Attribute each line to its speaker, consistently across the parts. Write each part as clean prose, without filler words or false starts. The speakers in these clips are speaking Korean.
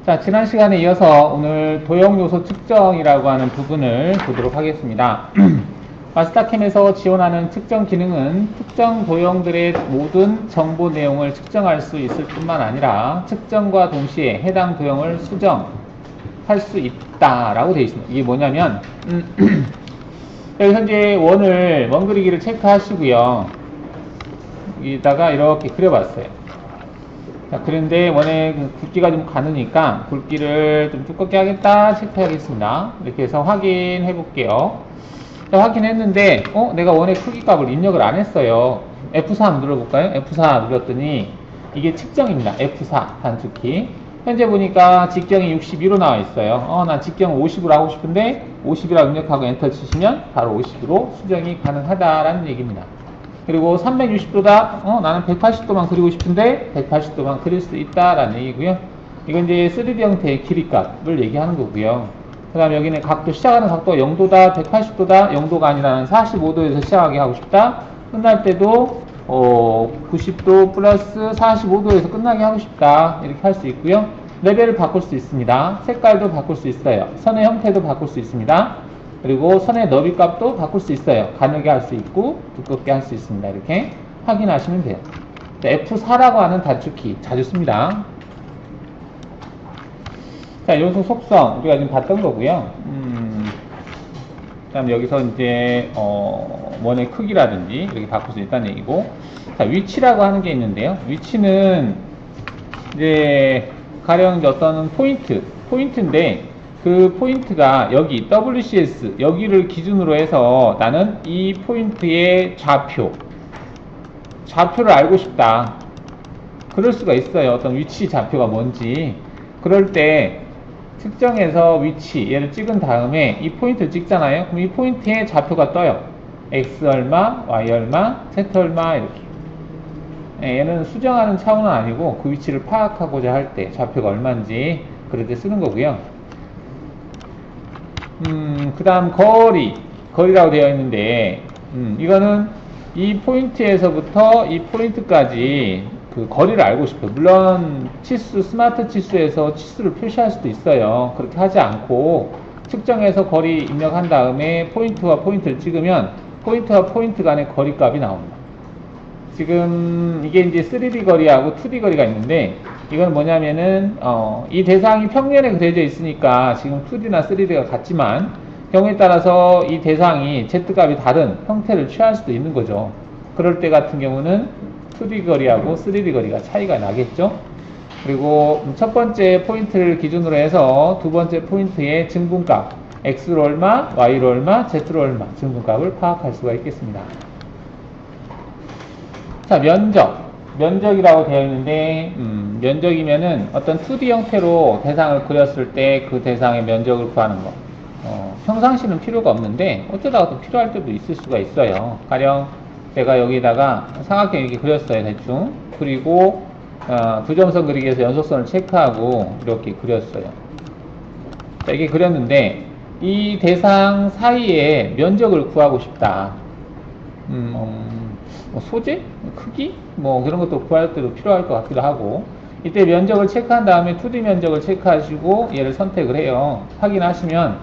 Speaker 1: 자, 지난 시간에 이어서 오늘 도형 요소 측정이라고 하는 부분을 보도록 하겠습니다. 마스터캠에서 지원하는 측정 기능은 특정 도형들의 모든 정보 내용을 측정할 수 있을 뿐만 아니라 측정과 동시에 해당 도형을 수정할 수 있다라고 되어 있습니다. 이게 뭐냐면 여기서 이제 원 그리기를 체크하시고요. 여기다가 이렇게 그려봤어요. 자, 그런데 원의 굵기가 좀 가느니까 굵기를 좀 두껍게 하겠다 체크하겠습니다. 이렇게 해서 확인해 볼게요. 자, 확인했는데 내가 원의 크기 값을 입력을 안 했어요. F4 한번 눌러볼까요? F4 눌렀더니 이게 측정입니다. F4 단축키. 현재 보니까 직경이 62로 나와 있어요. 나 직경 50으로 하고 싶은데 50이라고 입력하고 엔터 치시면 바로 50으로 수정이 가능하다라는 얘기입니다. 그리고 360도다. 나는 180도만 그리고 싶은데 180도만 그릴 수 있다라는 얘기고요. 이건 이제 3D 형태의 길이값을 얘기하는 거고요. 그 다음에 여기는 각도, 시작하는 각도가 0도다, 180도다, 0도가 아니라 45도에서 시작하게 하고 싶다. 끝날 때도 90도 플러스 45도에서 끝나게 하고 싶다. 이렇게 할 수 있고요. 레벨을 바꿀 수 있습니다. 색깔도 바꿀 수 있어요. 선의 형태도 바꿀 수 있습니다. 그리고 선의 너비 값도 바꿀 수 있어요. 가늘게 할 수 있고 두껍게 할 수 있습니다. 이렇게 확인하시면 돼요. F4라고 하는 단축키 자주 씁니다. 자, 요소 속성 우리가 지금 봤던 거고요. 그다음 여기서 이제 원의 크기라든지 이렇게 바꿀 수 있다는 얘기고, 자, 위치라고 하는 게 있는데요. 위치는 이제 가령 이제 어떤 포인트인데 그 포인트가 여기 WCS 여기를 기준으로 해서 나는 이 포인트의 좌표를 알고 싶다. 그럴 수가 있어요. 어떤 위치 좌표가 뭔지. 그럴 때 특정해서 위치 얘를 찍은 다음에 이 포인트를 찍잖아요. 그럼 이 포인트의 좌표가 떠요. X 얼마, Y 얼마, Z 얼마 이렇게. 얘는 수정하는 차원은 아니고 그 위치를 파악하고자 할 때 좌표가 얼마인지 그럴 때 쓰는 거고요. 그 다음 거리라고 되어 있는데 이거는 이 포인트에서부터 이 포인트까지 그 거리를 알고 싶어요. 물론 스마트 치수에서 치수를 표시할 수도 있어요. 그렇게 하지 않고 측정해서 거리 입력한 다음에 포인트와 포인트를 찍으면 포인트와 포인트 간의 거리 값이 나옵니다. 지금 이게 이제 3D 거리하고 2D 거리가 있는데, 이건 뭐냐면은 이 대상이 평면에 그려져 있으니까 지금 2D나 3D가 같지만 경우에 따라서 이 대상이 Z값이 다른 형태를 취할 수도 있는 거죠. 그럴 때 같은 경우는 2D 거리하고 3D 거리가 차이가 나겠죠. 그리고 첫 번째 포인트를 기준으로 해서 두 번째 포인트의 증분값 X로 얼마, Y로 얼마, Z로 얼마 증분값을 파악할 수가 있겠습니다. 자, 면적이라고 되어 있는데 면적이면은 어떤 2D 형태로 대상을 그렸을 때 그 대상의 면적을 구하는 거. 평상시는 필요가 없는데 어쩌다가 또 필요할 때도 있을 수가 있어요. 가령 제가 여기다가 삼각형 이렇게 그렸어요. 대충. 그리고 부점선 그리기에서 연속선을 체크하고 이렇게 그렸어요. 자, 이게 그렸는데 이 대상 사이에 면적을 구하고 싶다. 소재? 크기? 그런 것도 구할 때도 필요할 것 같기도 하고, 이때 면적을 체크한 다음에 2D 면적을 체크하시고 얘를 선택을 해요. 확인하시면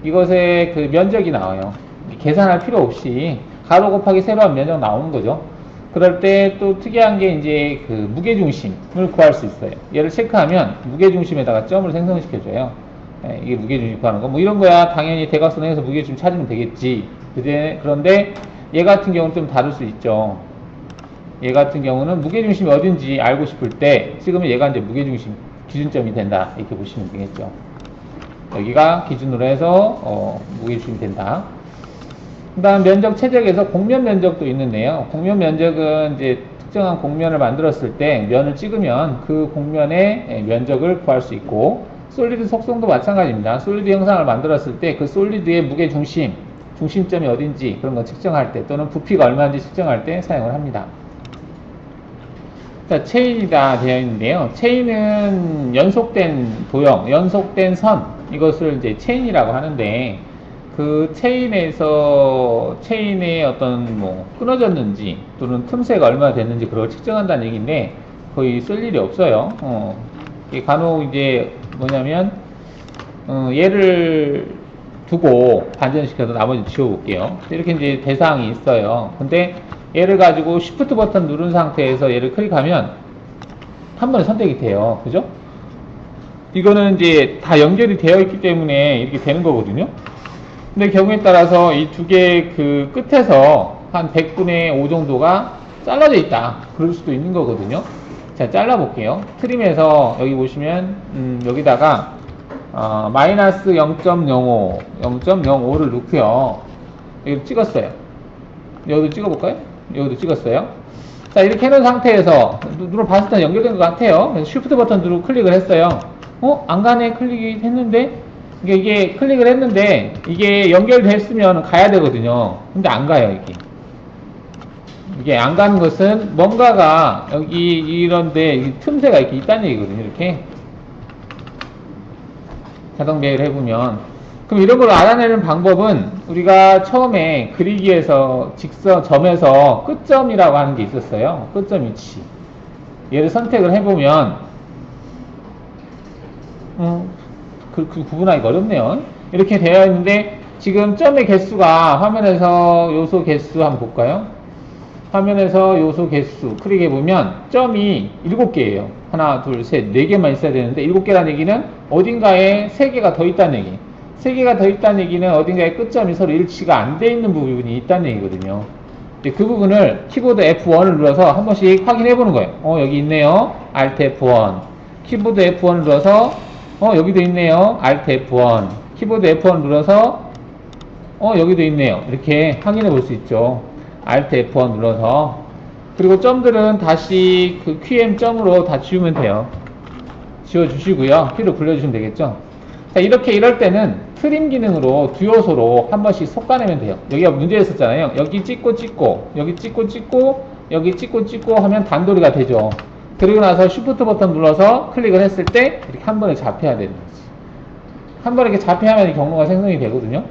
Speaker 1: 이것의 그 면적이 나와요. 계산할 필요 없이 가로 곱하기 세로 한 면적 나오는 거죠. 그럴 때 또 특이한 게 이제 그 무게중심을 구할 수 있어요. 얘를 체크하면 무게중심에다가 점을 생성시켜줘요. 이게 무게중심 구하는 거. 이런 거야 당연히 대각선에서 무게중심 찾으면 되겠지. 그런데 얘 같은 경우는 좀 다를 수 있죠. 얘 같은 경우는 무게중심이 어딘지 알고 싶을 때 찍으면 얘가 이제 무게중심 기준점이 된다. 이렇게 보시면 되겠죠. 여기가 기준으로 해서 무게중심이 된다. 그 다음 면적 최적에서 곡면 면적도 있는데요. 곡면 면적은 이제 특정한 곡면을 만들었을 때 면을 찍으면 그 곡면의 면적을 구할 수 있고, 솔리드 속성도 마찬가지입니다. 솔리드 형상을 만들었을 때 그 솔리드의 중심점이 어딘지 그런 거 측정할 때, 또는 부피가 얼마인지 측정할 때 사용을 합니다. 자, 체인이다 되어 있는데요. 체인은 연속된 도형, 연속된 선, 이것을 이제 체인이라고 하는데, 그 체인의 어떤 끊어졌는지 또는 틈새가 얼마나 됐는지 그걸 측정한다는 얘기인데 거의 쓸 일이 없어요. 간혹 이제 뭐냐면 얘를 두고 반전시켜서 나머지 지워볼게요. 이렇게 이제 대상이 있어요. 근데 얘를 가지고 Shift 버튼 누른 상태에서 얘를 클릭하면 한 번에 선택이 돼요. 그죠? 이거는 이제 다 연결이 되어 있기 때문에 이렇게 되는 거거든요. 근데 경우에 따라서 이 두 개의 그 끝에서 한 100분의 5 정도가 잘라져 있다. 그럴 수도 있는 거거든요. 자, 잘라볼게요. 트림에서 여기 보시면, 여기다가, 마이너스 0.05, 0.05를 넣고요. 여기 찍었어요. 여기도 찍어볼까요? 여기도 찍었어요. 자, 이렇게 해놓은 상태에서, 눈으로 봤을 때 연결된 것 같아요. 그래서 Shift 버튼 누르고 클릭을 했어요. 안 가네? 클릭이 했는데, 이게 클릭을 했는데, 이게 연결됐으면 가야 되거든요. 근데 안 가요, 이게 안 가는 것은 뭔가가 여기 이런데 틈새가 이렇게 있다는 얘기거든요. 이렇게 자동 배열 해보면, 그럼 이런 걸 알아내는 방법은 우리가 처음에 그리기에서 직선 점에서 끝점이라고 하는 게 있었어요. 끝점 위치. 얘를 선택을 해보면 그 구분하기가 어렵네요. 이렇게 되어 있는데 지금 점의 개수가 화면에서 요소 개수 한번 볼까요? 화면에서 요소 개수 클릭해보면 점이 7개예요. 하나, 둘, 셋, 4개만 있어야 되는데 7개라는 얘기는 어딘가에 3개가 더 있다는 얘기. 3개가 더 있다는 얘기는 어딘가에 끝점이 서로 일치가 안 돼 있는 부분이 있다는 얘기거든요. 그 부분을 키보드 F1을 눌러서 한 번씩 확인해보는 거예요. 여기 있네요. Alt F1. 키보드 F1을 눌러서 여기도 있네요. Alt F1. 키보드 F1을 눌러서 여기도 있네요. 이렇게 확인해 볼 수 있죠. Alt F1 눌러서. 그리고 점들은 다시 그 QM 점으로 다 지우면 돼요. 지워주시고요. 키로 굴려주시면 되겠죠. 자, 이렇게 이럴 때는 트림 기능으로 두 요소로 한 번씩 솎아내면 돼요. 여기가 문제였었잖아요. 여기 찍고 찍고, 여기 찍고 찍고, 여기 찍고 찍고 하면 단도리가 되죠. 그리고 나서 Shift 버튼 눌러서 클릭을 했을 때 이렇게 한 번에 잡혀야 되는 거지. 한 번에 이렇게 잡혀야만 이 경로가 생성이 되거든요.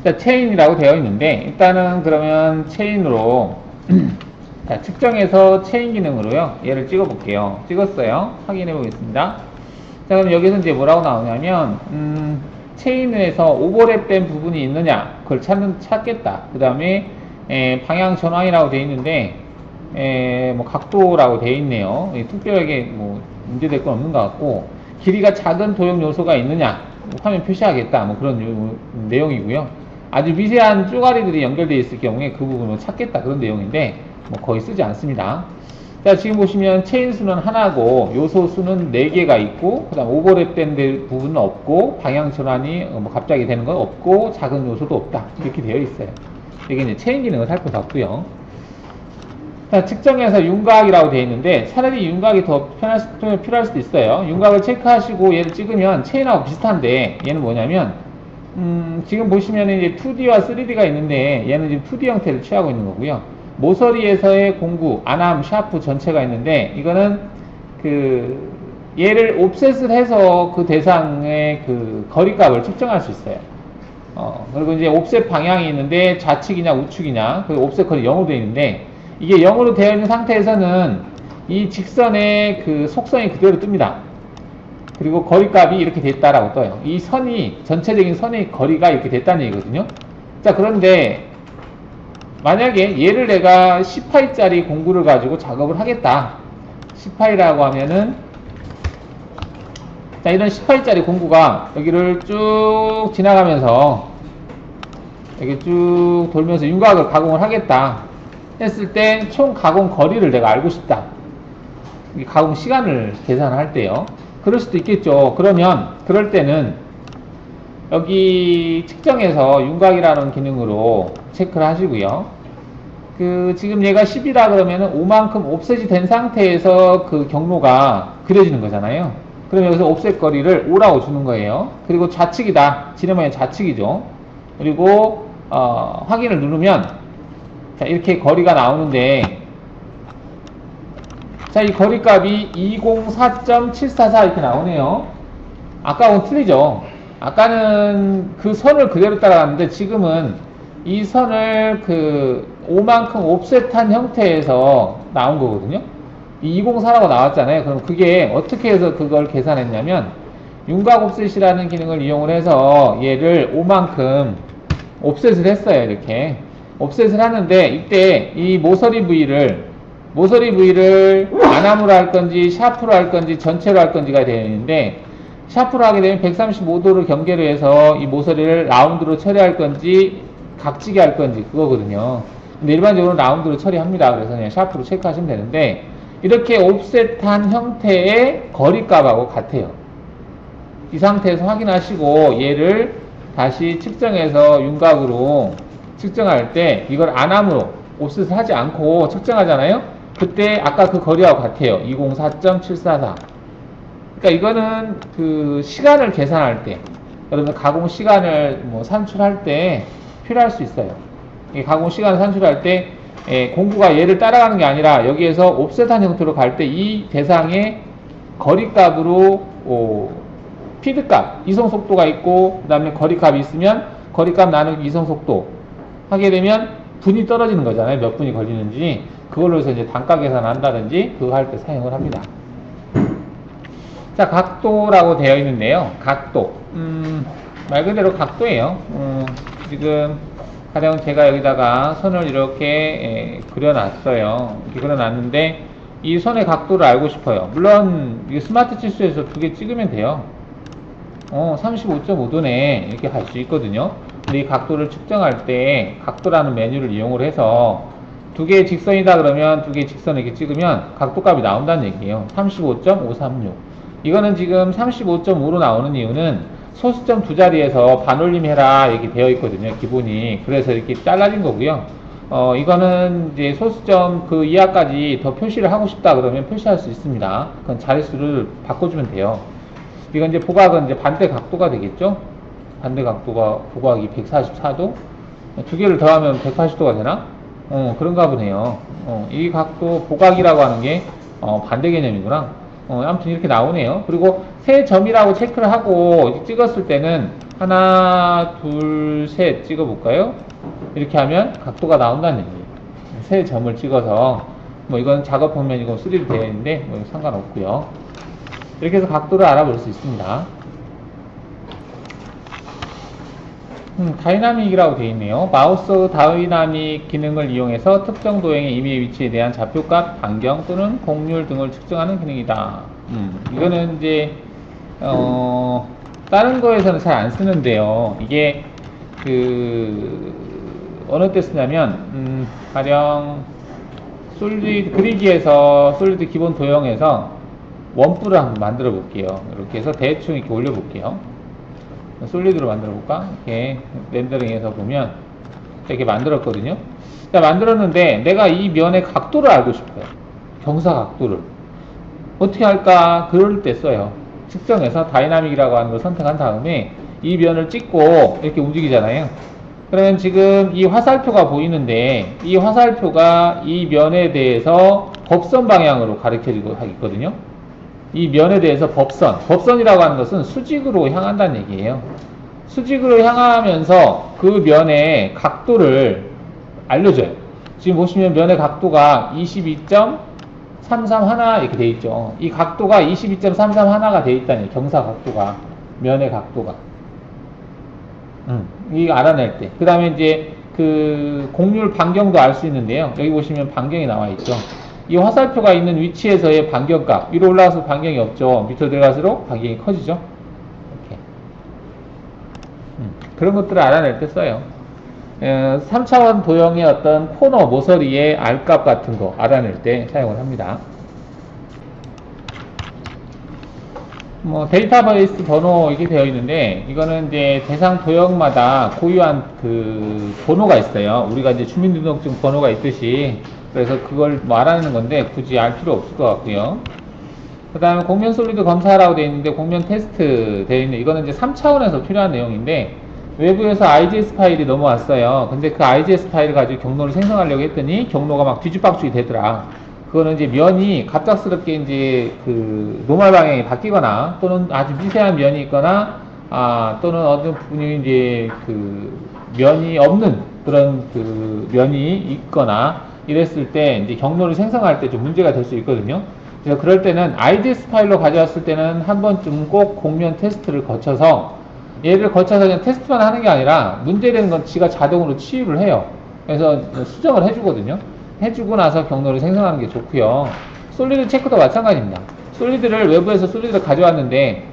Speaker 1: 자, 체인이라고 되어 있는데, 일단은 그러면 체인으로, 자, 측정해서 체인 기능으로요, 얘를 찍어 볼게요. 찍었어요. 확인해 보겠습니다. 자, 그럼 여기서 이제 뭐라고 나오냐면, 체인에서 오버랩된 부분이 있느냐, 그걸 찾겠다. 그 다음에, 방향 전환이라고 되어 있는데, 뭐, 각도라고 되어 있네요. 특별하게 뭐, 문제될 건 없는 것 같고, 길이가 작은 도형 요소가 있느냐, 화면 표시하겠다. 뭐 그런 내용이고요. 아주 미세한 쪼가리들이 연결되어 있을 경우에 그 부분을 찾겠다. 그런 내용인데, 뭐 거의 쓰지 않습니다. 자, 지금 보시면 체인 수는 하나고, 요소 수는 4개가 있고, 그 다음 오버랩된 부분은 없고, 방향 전환이 뭐 갑자기 되는 건 없고, 작은 요소도 없다. 이렇게 되어 있어요. 이게 이제 체인 기능을 살펴봤고요. 자, 측정해서 윤곽이라고 되어 있는데, 차라리 윤곽이 더 필요할 수도 있어요. 윤곽을 체크하시고 얘를 찍으면 체인하고 비슷한데, 얘는 뭐냐면, 지금 보시면 이제 2D와 3D가 있는데, 얘는 지금 2D 형태를 취하고 있는 거고요. 모서리에서의 공구, 아남, 샤프 전체가 있는데, 이거는 얘를 옵셋을 해서 그 대상의 그 거리값을 측정할 수 있어요. 그리고 이제 옵셋 방향이 있는데, 좌측이냐 우측이냐, 그 옵셋 거리 0으로 되어 있는데, 이게 0으로 되어 있는 상태에서는 이 직선의 그 속성이 그대로 뜹니다. 그리고 거리값이 이렇게 됐다라고 떠요. 이 선이, 전체적인 선의 거리가 이렇게 됐다는 얘기거든요. 자, 그런데 만약에 얘를 내가 10파이짜리 공구를 가지고 작업을 하겠다. 10파이라고 하면은, 자, 이런 10파이짜리 공구가 여기를 쭉 지나가면서 여기 쭉 돌면서 윤곽을 가공을 하겠다 했을 때 총 가공 거리를 내가 알고 싶다. 가공 시간을 계산할 때요. 그럴 수도 있겠죠. 그럴 때는 여기 측정해서 윤곽이라는 기능으로 체크를 하시고요. 지금 얘가 10이라 그러면은 5만큼 옵셋이 된 상태에서 그 경로가 그려지는 거잖아요. 그럼 여기서 옵셋 거리를 5라고 주는 거예요. 그리고 좌측이다. 지름의 좌측이죠. 그리고 확인을 누르면, 자, 이렇게 거리가 나오는데, 자, 이 거리값이 204.744 이렇게 나오네요. 아까하고는 틀리죠. 아까는 그 선을 그대로 따라갔는데, 지금은 이 선을 5만큼 옵셋한 형태에서 나온 거거든요. 204라고 나왔잖아요. 그럼 그게 어떻게 해서 그걸 계산했냐면 윤곽 옵셋이라는 기능을 이용을 해서 얘를 5만큼 옵셋을 했어요. 이렇게 옵셋을 하는데 이때 이 모서리 부위를 아남으로 할 건지 샤프로 할 건지 전체로 할 건지가 되어 있는데, 샤프로 하게 되면 135도를 경계로 해서 이 모서리를 라운드로 처리할 건지 각지게 할 건지 그거거든요. 근데 일반적으로 라운드로 처리합니다. 그래서 그냥 샤프로 체크하시면 되는데, 이렇게 옵셋한 형태의 거리값하고 같아요. 이 상태에서 확인하시고 얘를 다시 측정해서 윤곽으로 측정할 때 이걸 아남으로 옵셋을 하지 않고 측정하잖아요. 그때 아까 그 거리하고 같아요. 204.744. 그러니까 이거는 그 시간을 계산할 때, 여러분 가공 시간을 뭐 산출할 때 필요할 수 있어요. 이 가공 시간을 산출할 때 공구가 얘를 따라가는 게 아니라 여기에서 옵셋한 형태로 갈 때 이 대상의 거리값으로 피드값, 이성 속도가 있고 그 다음에 거리값이 있으면 거리값 나누기 이성 속도 하게 되면 분이 떨어지는 거잖아요. 몇 분이 걸리는지. 그걸로 해서 이제 단가 계산한다든지 그거 할 때 사용을 합니다. 자, 각도라고 되어 있는데요. 각도. 말 그대로 각도예요. 지금 가령 제가 여기다가 선을 이렇게 그려놨어요. 이렇게 그려놨는데 이 선의 각도를 알고 싶어요. 물론 스마트 칠수에서 두 개 찍으면 돼요. 35.5도네 이렇게 할 수 있거든요. 근데 이 각도를 측정할 때 각도라는 메뉴를 이용을 해서 두 개의 직선이다 그러면 두 개의 직선을 이렇게 찍으면 각도값이 나온다는 얘기예요. 35.536. 이거는 지금 35.5로 나오는 이유는 소수점 두 자리에서 반올림 해라 이렇게 되어 있거든요. 기본이. 그래서 이렇게 잘라진 거고요. 이거는 이제 소수점 그 이하까지 더 표시를 하고 싶다 그러면 표시할 수 있습니다. 그건 자릿수를 바꿔주면 돼요. 이건 이제 보각은 이제 반대 각도가 되겠죠? 반대 각도가 보각이 144도? 두 개를 더하면 180도가 되나? 그런가 보네요. 이 각도 보각이라고 하는 게 반대 개념이구나. 아무튼 이렇게 나오네요. 그리고 세 점이라고 체크를 하고 찍었을 때는 하나, 둘, 셋 찍어볼까요? 이렇게 하면 각도가 나온다는 얘기예요. 세 점을 찍어서 뭐 이건 작업 평면이고 3D 되어 있는데 뭐 상관없고요. 이렇게 해서 각도를 알아볼 수 있습니다. 다이나믹이라고 되어 있네요. 마우스 다이나믹 기능을 이용해서 특정 도형의 임의 위치에 대한 좌표값, 반경 또는 곡률 등을 측정하는 기능이다. 이거는 이제 다른 거에서는 잘 안 쓰는데요. 이게 어느 때 쓰냐면 가령 솔리드 그리기에서 솔리드 기본 도형에서 원뿔을 한번 만들어 볼게요. 이렇게 해서 대충 이렇게 올려 볼게요. 솔리드로 만들어 볼까? 이렇게 렌더링해서 보면 이렇게 만들었거든요. 자, 만들었는데 내가 이 면의 각도를 알고 싶어요. 경사 각도를 어떻게 할까? 그럴 때 써요. 측정해서 다이나믹이라고 하는 걸 선택한 다음에 이 면을 찍고 이렇게 움직이잖아요. 그러면 지금 이 화살표가 보이는데 이 화살표가 이 면에 대해서 법선 방향으로 가르쳐지고 있거든요. 이 면에 대해서 법선이라고 하는 것은 수직으로 향한다는 얘기예요. 수직으로 향하면서 그 면의 각도를 알려줘요. 지금 보시면 면의 각도가 22.331 이렇게 돼 있죠. 이 각도가 22.331가 돼 있다니, 경사 각도가, 면의 각도가. 이거 알아낼 때. 그 다음에 이제 그 곡률 반경도 알 수 있는데요. 여기 보시면 반경이 나와 있죠. 이 화살표가 있는 위치에서의 반경값, 위로 올라가서 반경이 없죠. 밑으로 들어갈수록 반경이 커지죠. 이렇게. 그런 것들을 알아낼 때 써요. 3차원 도형의 어떤 코너, 모서리의 R값 같은 거 알아낼 때 사용을 합니다. 뭐 데이터베이스 번호 이렇게 되어 있는데, 이거는 이제 대상 도형마다 고유한 그 번호가 있어요. 우리가 이제 주민등록증 번호가 있듯이. 그래서 그걸 뭐 알아내는 건데 굳이 알 필요 없을 것 같고요. 그 다음에 곡면 솔리드 검사라고 되어 있는데 곡면 테스트 되어 있는데, 이거는 이제 3차원에서 필요한 내용인데 외부에서 IGS 파일이 넘어왔어요. 근데 그 IGS 파일을 가지고 경로를 생성하려고 했더니 경로가 막 뒤죽박죽이 되더라. 그거는 이제 면이 갑작스럽게 이제 그 노멀 방향이 바뀌거나 또는 아주 미세한 면이 있거나 또는 어떤 부분이 이제 그 면이 없는 그런 그 면이 있거나 이랬을 때 이제 경로를 생성할 때 좀 문제가 될 수 있거든요. 그래서 그럴 때는 IDS 파일로 가져왔을 때는 한 번쯤 꼭 곡면 테스트를 거쳐서 얘를 거쳐서 그냥 테스트만 하는 게 아니라 문제되는 건 지가 자동으로 치유를 해요. 그래서 수정을 해주거든요. 해주고 나서 경로를 생성하는 게 좋고요. 솔리드 체크도 마찬가지입니다. 솔리드를 외부에서 솔리드를 가져왔는데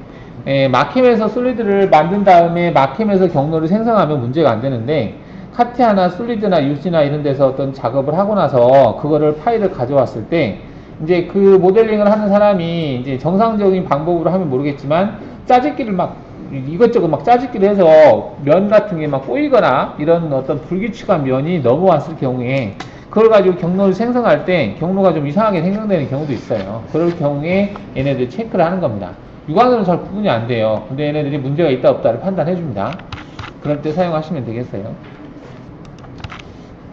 Speaker 1: 마캠에서 솔리드를 만든 다음에 마캠에서 경로를 생성하면 문제가 안 되는데 카티아나 솔리드나 유지나 이런 데서 어떤 작업을 하고 나서 그거를 파일을 가져왔을 때 이제 그 모델링을 하는 사람이 이제 정상적인 방법으로 하면 모르겠지만 짜집기를 막 이것저것 막 짜집기를 해서 면 같은 게 막 꼬이거나 이런 어떤 불규칙한 면이 넘어왔을 경우에 그걸 가지고 경로를 생성할 때 경로가 좀 이상하게 생성되는 경우도 있어요. 그럴 경우에 얘네들 체크를 하는 겁니다. 육안으로는 잘 구분이 안 돼요. 근데 얘네들이 문제가 있다 없다를 판단해 줍니다. 그럴 때 사용하시면 되겠어요.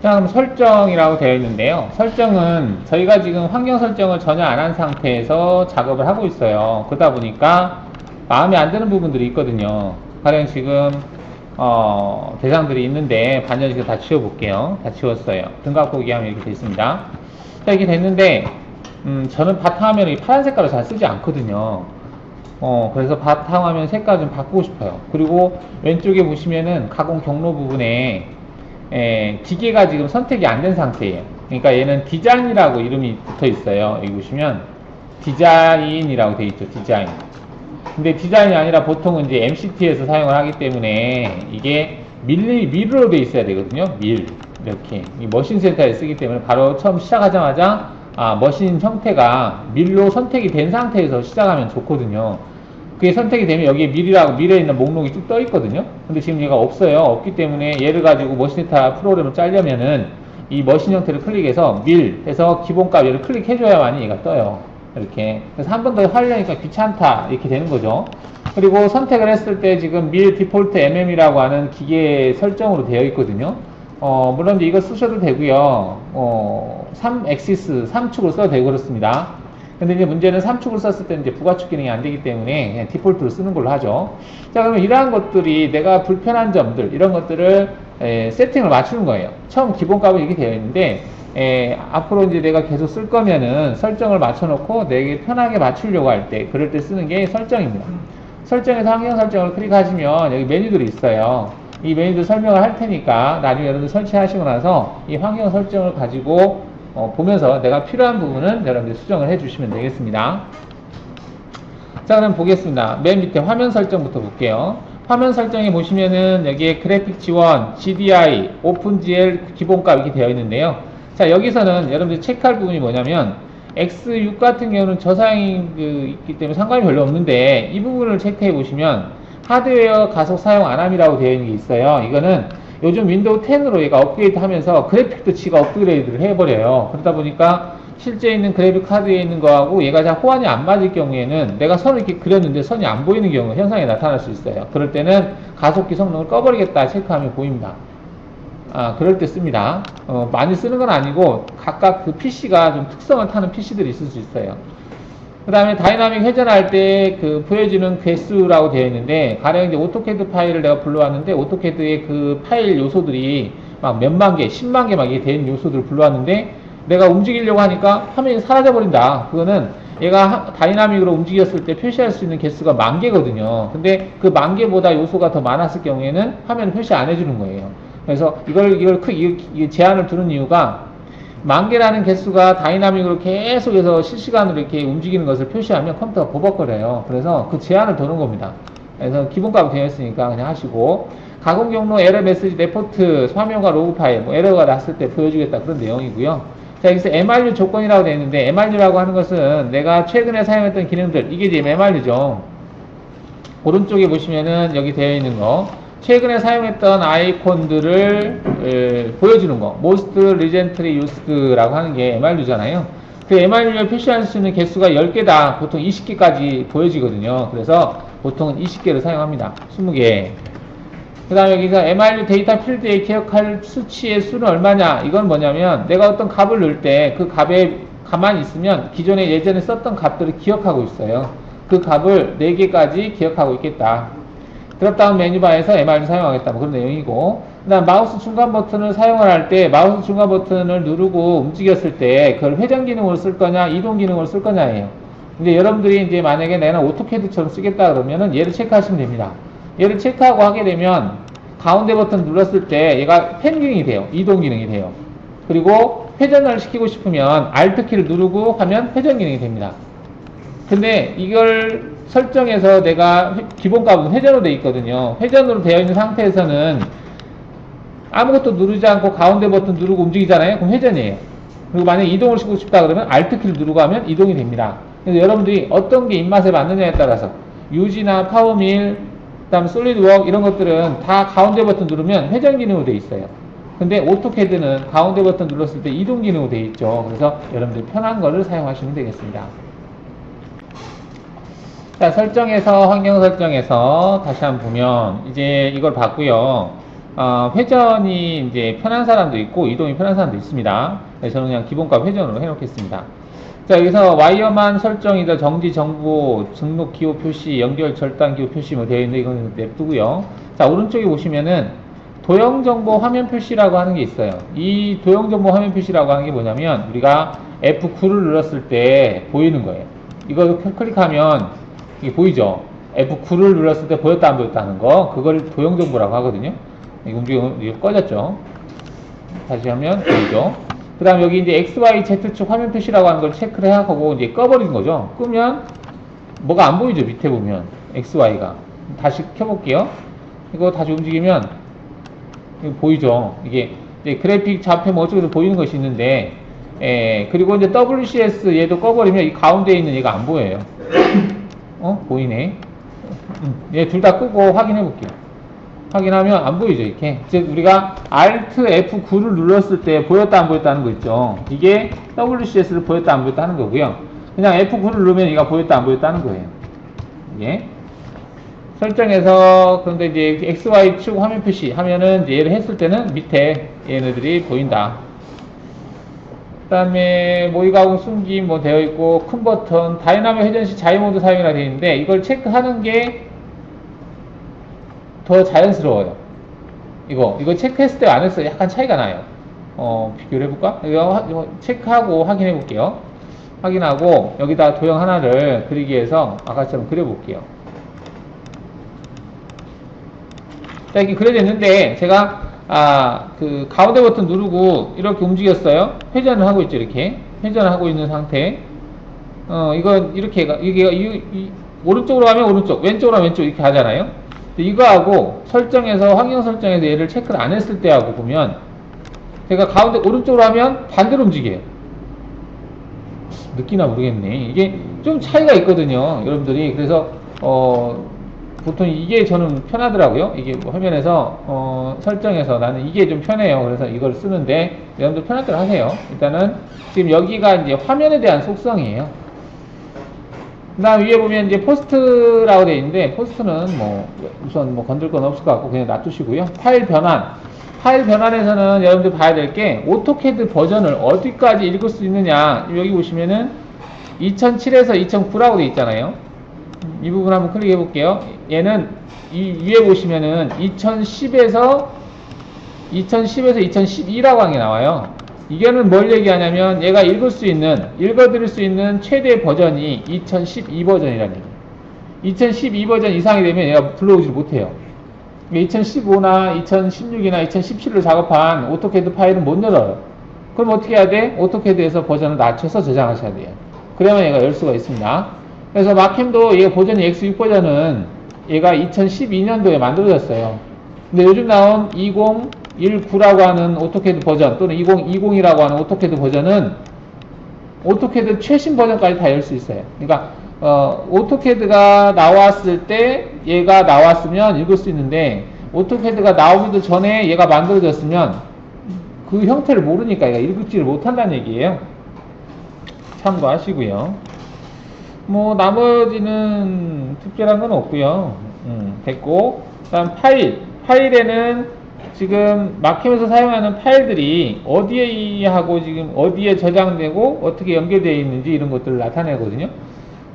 Speaker 1: 자, 그럼 설정이라고 되어 있는데요. 설정은 저희가 지금 환경 설정을 전혀 안 한 상태에서 작업을 하고 있어요. 그러다 보니까 마음에 안 드는 부분들이 있거든요. 가령 지금 대상들이 있는데 반전식을 다 지워볼게요. 다 지웠어요. 등각 보기 하면 이렇게 되어 있습니다. 자, 이렇게 됐는데 저는 바탕화면을 파란 색깔을 잘 쓰지 않거든요. 그래서 바탕화면 색깔 좀 바꾸고 싶어요. 그리고 왼쪽에 보시면은 가공 경로 부분에 기계가 지금 선택이 안 된 상태예요. 그러니까 얘는 디자인이라고 이름이 붙어 있어요. 여기 보시면 디자인이라고 되어 있죠. 디자인. 근데 디자인이 아니라 보통은 이제 MCT에서 사용을 하기 때문에 이게 밀로 되어 있어야 되거든요. 이렇게 머신 센터에 쓰기 때문에 바로 처음 시작하자마자 머신 형태가 밀로 선택이 된 상태에서 시작하면 좋거든요. 그게 선택이 되면 여기에 밀에 있는 목록이 쭉 떠 있거든요. 근데 지금 얘가 없어요. 없기 때문에 얘를 가지고 머신센터 프로그램을 짜려면은 이 머신 형태를 클릭해서 밀 해서 기본값 얘를 클릭해줘야만이 얘가 떠요. 이렇게. 그래서 한 번 더 하려니까 귀찮다. 이렇게 되는 거죠. 그리고 선택을 했을 때 지금 밀 디폴트 mm이라고 하는 기계 설정으로 되어 있거든요. 물론 이제 이거 쓰셔도 되고요. 3엑시스, 3축을 써도 되고 그렇습니다. 근데 이제 문제는 3축을 썼을 때 이제 부가축 기능이 안 되기 때문에 그냥 디폴트로 쓰는 걸로 하죠. 자, 그러면 이러한 것들이 내가 불편한 점들, 이런 것들을 세팅을 맞추는 거예요. 처음 기본값은 이렇게 되어 있는데, 앞으로 이제 내가 계속 쓸 거면은 설정을 맞춰놓고 내게 편하게 맞추려고 할 때, 그럴 때 쓰는 게 설정입니다. 설정에서 환경 설정을 클릭하시면 여기 메뉴들이 있어요. 이 메뉴들 설명을 할 테니까 나중에 여러분들 설치하시고 나서 이 환경 설정을 가지고 보면서 내가 필요한 부분은 여러분들 수정을 해주시면 되겠습니다. 자, 그럼 보겠습니다. 맨 밑에 화면 설정부터 볼게요. 화면 설정에 보시면은 여기에 그래픽 지원, GDI, OpenGL 기본값 이렇게 되어 있는데요. 자, 여기서는 여러분들이 체크할 부분이 뭐냐면 X6 같은 경우는 저사양이 있기 때문에 상관이 별로 없는데 이 부분을 체크해 보시면 하드웨어 가속 사용 안함이라고 되어 있는 게 있어요. 이거는 요즘 윈도우 10으로 얘가 업그레이드 하면서 그래픽도 지가 업그레이드를 해버려요. 그러다 보니까 실제 있는 그래픽 카드에 있는 거하고 얘가 잘 호환이 안 맞을 경우에는 내가 선을 이렇게 그렸는데 선이 안 보이는 경우 현상이 나타날 수 있어요. 그럴 때는 가속기 성능을 꺼버리겠다 체크하면 보입니다. 그럴 때 씁니다. 많이 쓰는 건 아니고 각각 그 PC가 좀 특성을 타는 PC들이 있을 수 있어요. 그 다음에 다이나믹 회전할 때 그 보여주는 개수라고 되어 있는데 가령 이제 오토캐드 파일을 내가 불러왔는데 오토캐드의 그 파일 요소들이 막 몇만 개, 10만 개 막 이게 된 요소들을 불러왔는데 내가 움직이려고 하니까 화면이 사라져 버린다. 그거는 얘가 다이나믹으로 움직였을 때 표시할 수 있는 개수가 10,000개거든요. 근데 그 10,000개보다 요소가 더 많았을 경우에는 화면을 표시 안 해주는 거예요. 그래서 이걸 제한을 두는 이유가 10,000개라는 개수가 다이나믹으로 계속해서 실시간으로 이렇게 움직이는 것을 표시하면 컴퓨터가 버벅거려요. 그래서 그 제한을 두는 겁니다. 그래서 기본값이 되어 있으니까 그냥 하시고 가공 경로 에러 메시지 레포트 화면과 로그 파일 에러가 났을 때 보여주겠다 그런 내용이고요. 자, 여기서 MRU 조건이라고 되어 있는데 MRU라고 하는 것은 내가 최근에 사용했던 기능들 이게 이제 MRU죠. 오른쪽에 보시면은 여기 되어 있는 거 최근에 사용했던 아이콘들을 보여주는 거 Most Recently Used라고 하는 게 MRU잖아요. 그 MRU를 표시할 수 있는 개수가 10개다. 보통 20개까지 보여지거든요. 그래서 보통은 20개를 사용합니다. 20개. 그 다음에 여기서 MRU 데이터 필드에 기억할 수치의 수는 얼마냐. 이건 뭐냐면 내가 어떤 값을 넣을 때 그 값에 가만히 있으면 기존에 예전에 썼던 값들을 기억하고 있어요. 그 값을 4개까지 기억하고 있겠다. 드롭다운 메뉴바에서 MRU 사용하겠다. 뭐 그런 내용이고 그다음 마우스 중간 버튼을 사용을 할 때 마우스 중간 버튼을 누르고 움직였을 때 그걸 회전 기능으로 쓸 거냐 이동 기능으로 쓸 거냐예요. 근데 여러분들이 이제 만약에 내가 오토캐드처럼 쓰겠다 그러면은 얘를 체크하시면 됩니다. 얘를 체크하고 하게 되면 가운데 버튼 눌렀을 때 얘가 펜 기능이 돼요. 이동 기능이 돼요. 그리고 회전을 시키고 싶으면 Alt키를 누르고 하면 회전 기능이 됩니다. 근데 이걸 설정해서 내가 기본 값은 회전으로 되어 있거든요. 회전으로 되어 있는 상태에서는 아무것도 누르지 않고 가운데 버튼 누르고 움직이잖아요. 그럼 회전이에요. 그리고 만약에 이동을 시키고 싶다 그러면 Alt키를 누르고 하면 이동이 됩니다. 그래서 여러분들이 어떤 게 입맛에 맞느냐에 따라서 유지나 파워밀, 그 다음 솔리드웍 이런 것들은 다 가운데 버튼 누르면 회전 기능으로 되어 있어요. 근데 오토캐드는 가운데 버튼 눌렀을 때 이동 기능으로 되어 있죠. 그래서 여러분들 편한 거를 사용하시면 되겠습니다. 자, 설정에서 환경 설정에서 다시 한번 보면 이제 이걸 봤고요. 회전이 이제 편한 사람도 있고 이동이 편한 사람도 있습니다. 그래서 저는 그냥 기본값 회전으로 해놓겠습니다. 자, 여기서 와이어만 설정이다 정지 정보 등록 기호 표시 연결 절단 기호 표시 뭐 되어 있는데 이거는 냅두고요. 자, 오른쪽에 보시면은 도형 정보 화면 표시라고 하는 게 있어요. 이 도형 정보 화면 표시라고 하는 게 뭐냐면 우리가 F9를 눌렀을 때 보이는 거예요. 이거 클릭하면 이게 보이죠? F9를 눌렀을 때 보였다 안 보였다 하는 거 그걸 도형 정보라고 하거든요. 이게 꺼졌죠? 다시 하면 보이죠? 그 다음 여기 이제 XY, Z축 화면 표시라고 하는 걸 체크를 해하고 이제 꺼버리는 거죠. 끄면 뭐가 안 보이죠? 밑에 보면 XY가. 다시 켜볼게요. 이거 다시 움직이면 이거 보이죠? 이게 이제 그래픽 좌표 뭐 어쩌고도 보이는 것이 있는데, 그리고 이제 WCS 얘도 꺼버리면 이 가운데에 있는 얘가 안 보여요. 보이네. 얘 둘 다 끄고 확인해 볼게요. 확인하면 안 보이죠, 이렇게. 즉, 우리가 Alt F9를 눌렀을 때 보였다 안 보였다 하는 거 있죠. 이게 WCS를 보였다 안 보였다 하는 거고요. 그냥 F9를 누르면 얘가 보였다 안 보였다 하는 거예요. 이게. 설정해서, 그런데 이제 XY축 화면 표시 하면은 이제 얘를 했을 때는 밑에 얘네들이 보인다. 그 다음에 모의가공 숨김 뭐 되어 있고, 큰 버튼, 다이나믹 회전 시 자유 모드 사용이라 되어 있는데, 이걸 체크하는 게 더 자연스러워요. 이거 체크했을 때 안 했을 때 약간 차이가 나요. 비교를 해볼까? 이거 체크하고 확인해 볼게요. 확인하고 여기다 도형 하나를 그리기 위해서 아까처럼 그려볼게요. 자, 이렇게 그려졌는데 제가 그 가운데 버튼 누르고 이렇게 움직였어요. 회전을 하고 있죠. 이렇게 회전을 하고 있는 상태. 이건 이렇게 이게 오른쪽으로 가면 오른쪽, 왼쪽으로 가면 왼쪽 이렇게 하잖아요. 이거하고 설정해서 환경 설정에서 얘를 체크를 안 했을 때하고 보면 제가 가운데 오른쪽으로 하면 반대로 움직여요. 느끼나 모르겠네. 이게 좀 차이가 있거든요, 여러분들이. 그래서 보통 이게 저는 편하더라고요. 이게 뭐 화면에서 설정해서 나는 이게 좀 편해요. 그래서 이걸 쓰는데 여러분들 편할 대로 하세요. 일단은 지금 여기가 이제 화면에 대한 속성이에요. 그 다음 위에 보면 이제 포스트라고 되어 있는데, 포스트는 뭐, 우선 뭐 건들 건 없을 것 같고, 그냥 놔두시고요. 파일 변환. 파일 변환에서는 여러분들 봐야 될 게, 오토캐드 버전을 어디까지 읽을 수 있느냐. 여기 보시면은, 2007에서 2009라고 되어 있잖아요. 이 부분 한번 클릭해 볼게요. 얘는, 이 위에 보시면은, 2010에서 2012라고 하는 게 나와요. 이게는 뭘 얘기하냐면 얘가 읽어드릴 수 있는 최대 버전이 2012 버전이라는 얘기예요. 2012 버전 이상이 되면 얘가 불러오지 못해요. 2015나 2016이나 2017로 작업한 오토캐드 파일은 못 열어요. 그럼 어떻게 해야 돼? 오토캐드에서 버전을 낮춰서 저장하셔야 돼요. 그러면 얘가 열 수가 있습니다. 그래서 마캠도 얘 버전이 X6 버전은 얘가 2012년도에 만들어졌어요. 근데 요즘 나온 2019라고 하는 오토캐드 버전 또는 2020이라고 하는 오토캐드 버전은 오토캐드 최신 버전까지 다 열 수 있어요. 그러니까 오토캐드가 나왔을 때 얘가 나왔으면 읽을 수 있는데 오토캐드가 나오기도 전에 얘가 만들어졌으면 그 형태를 모르니까 얘가 읽지를 못한다는 얘기예요. 참고하시고요. 뭐 나머지는 특별한 건 없고요. 됐고, 그다음 파일에는 지금 마캠에서 사용하는 파일들이 어디에 하고 지금 어디에 저장되고 어떻게 연결되어 있는지 이런 것들을 나타내거든요.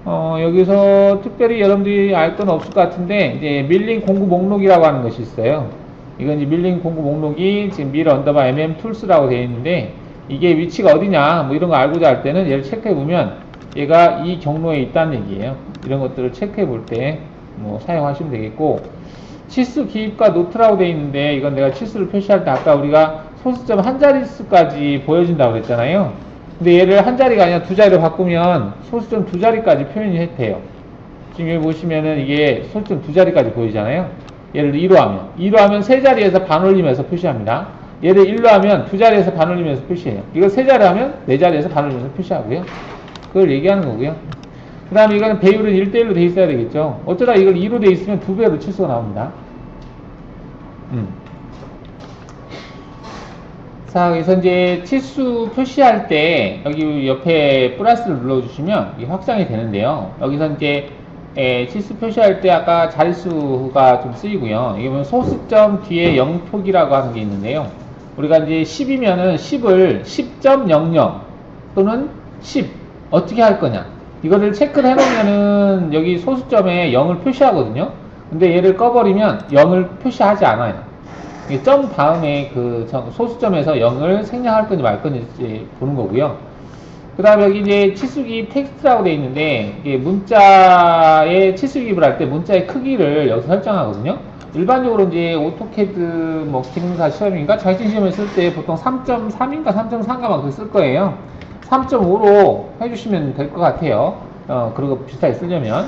Speaker 1: 여기서 특별히 여러분들이 알 건 없을 것 같은데 이제 밀링 공구 목록이라고 하는 것이 있어요. 이건 이제 밀링 공구 목록이 지금 밀 언더바 mm 툴스라고 되어 있는데, 이게 위치가 어디냐 뭐 이런 거 알고자 할 때는 얘를 체크해 보면 얘가 이 경로에 있다는 얘기예요. 이런 것들을 체크해 볼 때 뭐 사용하시면 되겠고, 치수 기입과 노트라고 되어 있는데, 이건 내가 치수를 표시할 때 아까 우리가 소수점 한 자릿수까지 보여준다고 그랬잖아요. 근데 얘를 한 자리가 아니라 두 자리로 바꾸면 소수점 두 자리까지 표현이 돼요. 지금 여기 보시면은 이게 소수점 두 자리까지 보이잖아요. 얘를 2로 하면 세 자리에서 반올리면서 표시합니다. 얘를 1로 하면 두 자리에서 반올리면서 표시해요. 이걸 세 자리 하면 네 자리에서 반올리면서 표시하고요. 그걸 얘기하는 거고요. 그 다음에 이거는 배율은 1대1로 돼 있어야 되겠죠. 어쩌다 이걸 2로 돼 있으면 두 배로 치수가 나옵니다. 자, 그래서 이제 치수 표시할 때 여기 옆에 플러스를 눌러주시면 이게 확장이 되는데요. 여기서 이제 치수 표시할 때 아까 자릿수가 좀 쓰이고요. 이게 보면 소수점 뒤에 0표기라고 하는 게 있는데요. 우리가 이제 10이면은 10을 10.00 또는 10 어떻게 할 거냐, 이거를 체크를 해놓으면은 여기 소수점에 0을 표시하거든요. 근데 얘를 꺼버리면 0을 표시하지 않아요. 점 다음에 그 소수점에서 0을 생략할 건지 말 건지 보는 거고요. 그 다음에 여기 이제 치수기입 텍스트라고 되어 있는데, 이게 문자에 치수기입을 할 때 문자의 크기를 여기서 설정하거든요. 일반적으로 이제 오토캐드 뭐 기능사 시험인가 자격증 시험을 쓸 때 보통 3.3인가 3.4인가 막 그렇게 쓸 거예요. 3.5로 해주시면 될 것 같아요. 그런 거 비슷하게 쓰려면.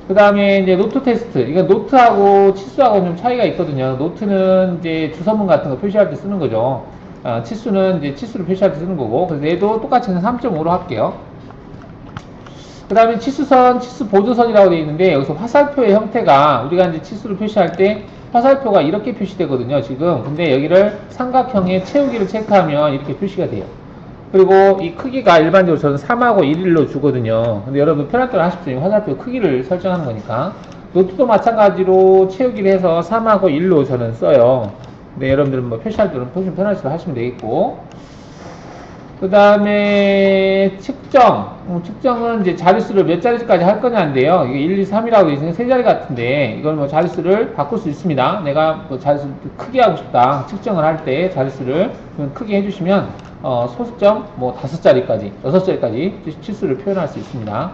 Speaker 1: 그 다음에 이제 노트 테스트. 이거 노트하고 치수하고 좀 차이가 있거든요. 노트는 이제 주소문 같은 거 표시할 때 쓰는 거죠. 치수는 이제 치수를 표시할 때 쓰는 거고. 그래서 얘도 똑같이 3.5로 할게요. 그 다음에 치수선, 치수 보조선이라고 되어 있는데, 여기서 화살표의 형태가 우리가 이제 치수를 표시할 때 화살표가 이렇게 표시되거든요, 지금. 근데 여기를 삼각형의 채우기를 체크하면 이렇게 표시가 돼요. 그리고 이 크기가 일반적으로 저는 3하고 1로 주거든요. 근데 여러분 편할 대로 하십시오. 화살표 크기를 설정하는 거니까. 노트도 마찬가지로 채우기를 해서 3하고 1로 저는 써요. 근데 여러분들은 뭐 표시할 때는 표시 편할 대로 하시면 되겠고. 그 다음에 측정은 이제 자릿수를 몇 자릿수까지 할 거냐인데요. 이게 1, 2, 3이라고 되어 있으니까 세 자리 같은데, 이걸 뭐 자릿수를 바꿀 수 있습니다. 내가 뭐 자릿수 크게 하고 싶다, 측정을 할 때 자릿수를 크게 해주시면 소수점 뭐 5자리까지 6자리까지 치수를 표현할 수 있습니다.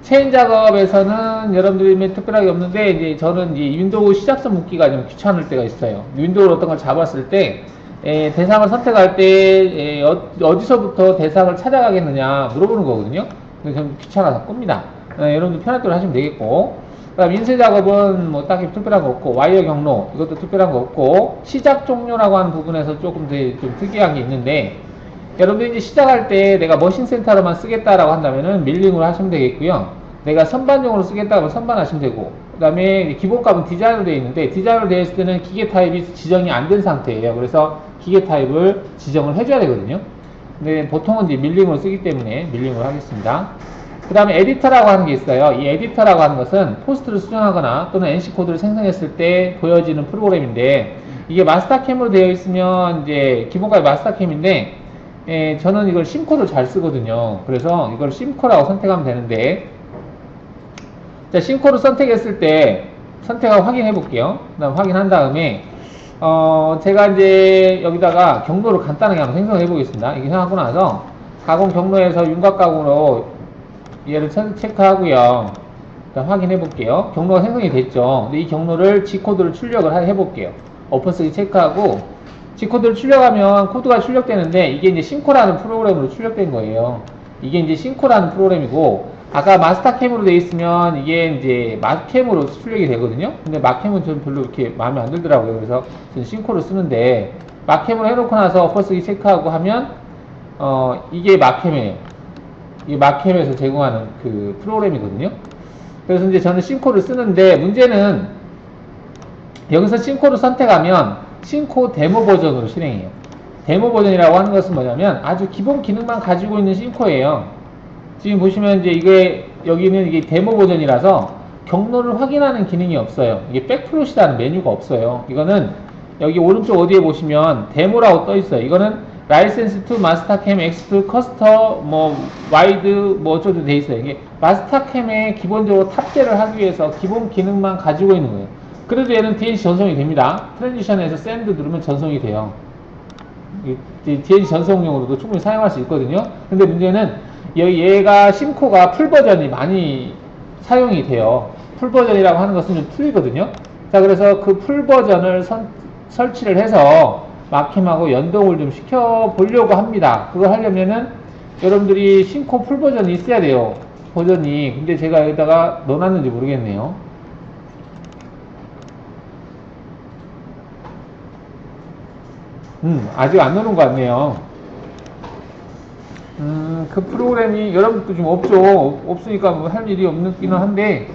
Speaker 1: 체인 작업에서는 여러분들이 특별하게 없는데, 이제 저는 이제 윈도우 시작선 묶기가 좀 귀찮을 때가 있어요. 윈도우로 어떤 걸 잡았을 때 대상을 선택할 때 어디서부터 대상을 찾아가겠느냐 물어보는 거거든요. 근데 저는 귀찮아서 끕니다. 여러분들 편할 대로 하시면 되겠고. 그 다음 인쇄 작업은 뭐 딱히 특별한 거 없고, 와이어 경로 이것도 특별한 거 없고, 시작 종료라고 하는 부분에서 조금 더 좀 특이한 게 있는데, 여러분들 이제 시작할 때 내가 머신 센터로만 쓰겠다라고 한다면은 밀링으로 하시면 되겠고요. 내가 선반용으로 쓰겠다 하면 선반 하시면 되고, 그 다음에 기본값은 디자인으로 되어 있는데, 디자인으로 되어 있을 때는 기계 타입이 지정이 안 된 상태예요. 그래서 기계 타입을 지정을 해줘야 되거든요. 근데 보통은 이제 밀링으로 쓰기 때문에 밀링으로 하겠습니다. 그 다음에 에디터라고 하는 게 있어요. 이 에디터라고 하는 것은 포스트를 수정하거나 또는 NC 코드를 생성했을 때 보여지는 프로그램인데, 이게 마스터캠으로 되어 있으면 이제 기본값이 마스터캠인데, 저는 이걸 심코를 잘 쓰거든요. 그래서 이걸 심코라고 선택하면 되는데, 자, 심코를 선택했을 때 선택하고 확인해 볼게요. 그 다음 확인한 다음에 제가 이제 여기다가 경로를 간단하게 한번 생성해 보겠습니다. 이게 하고 나서 가공 경로에서 윤곽 가공으로 얘를 체크하고요. 일단 확인해 볼게요. 경로가 생성이 됐죠. 근데 이 경로를 G코드를 출력을 해 볼게요. 오픈쓰기 체크하고 G코드를 출력하면 코드가 출력되는데, 이게 이제 심코라는 프로그램으로 출력된 거예요. 이게 이제 심코라는 프로그램이고, 아까 마스터캠으로 되어 있으면 이게 이제 마캠으로 출력이 되거든요. 근데 마캠은 저는 별로 이렇게 마음에 안 들더라고요. 그래서 저는 심코를 쓰는데, 마캠으로 해놓고 나서 오픈쓰기 체크하고 하면 이게 마캠이에요. 이 마캠에서 제공하는 그 프로그램이거든요. 그래서 이제 저는 심코를 쓰는데, 문제는 여기서 심코를 선택하면 심코 데모 버전으로 실행해요. 데모 버전이라고 하는 것은 뭐냐면 아주 기본 기능만 가지고 있는 심코예요. 지금 보시면 이제 이게 여기는 이게 데모 버전이라서 경로를 확인하는 기능이 없어요. 이게 백플롯이라는 메뉴가 없어요. 이거는 여기 오른쪽 어디에 보시면 데모라고 떠 있어요. 이거는 라이센스 투 마스터캠 X2 커스터 뭐 와이드 뭐 어쩌고 돼 있어요. 이게 마스터캠에 기본적으로 탑재를 하기 위해서 기본 기능만 가지고 있는 거예요. 그래도 얘는 DNC 전송이 됩니다. 트랜지션에서 샌드 누르면 전송이 돼요. DNC 전송용으로도 충분히 사용할 수 있거든요. 근데 문제는 얘가 심코가 풀 버전이 많이 사용이 돼요. 풀 버전이라고 하는 것은 좀 틀리거든요. 자, 그래서 그 풀 버전을 설치를 해서 마캠하고 연동을 좀 시켜 보려고 합니다. 그걸 하려면은 여러분들이 심코 풀 버전이 있어야 돼요. 버전이. 근데 제가 여기다가 넣어놨는지 모르겠네요. 아직 안 넣는 것 같네요. 그 프로그램이 여러분도 좀 없죠. 없으니까 뭐 할 일이 없기는 한데,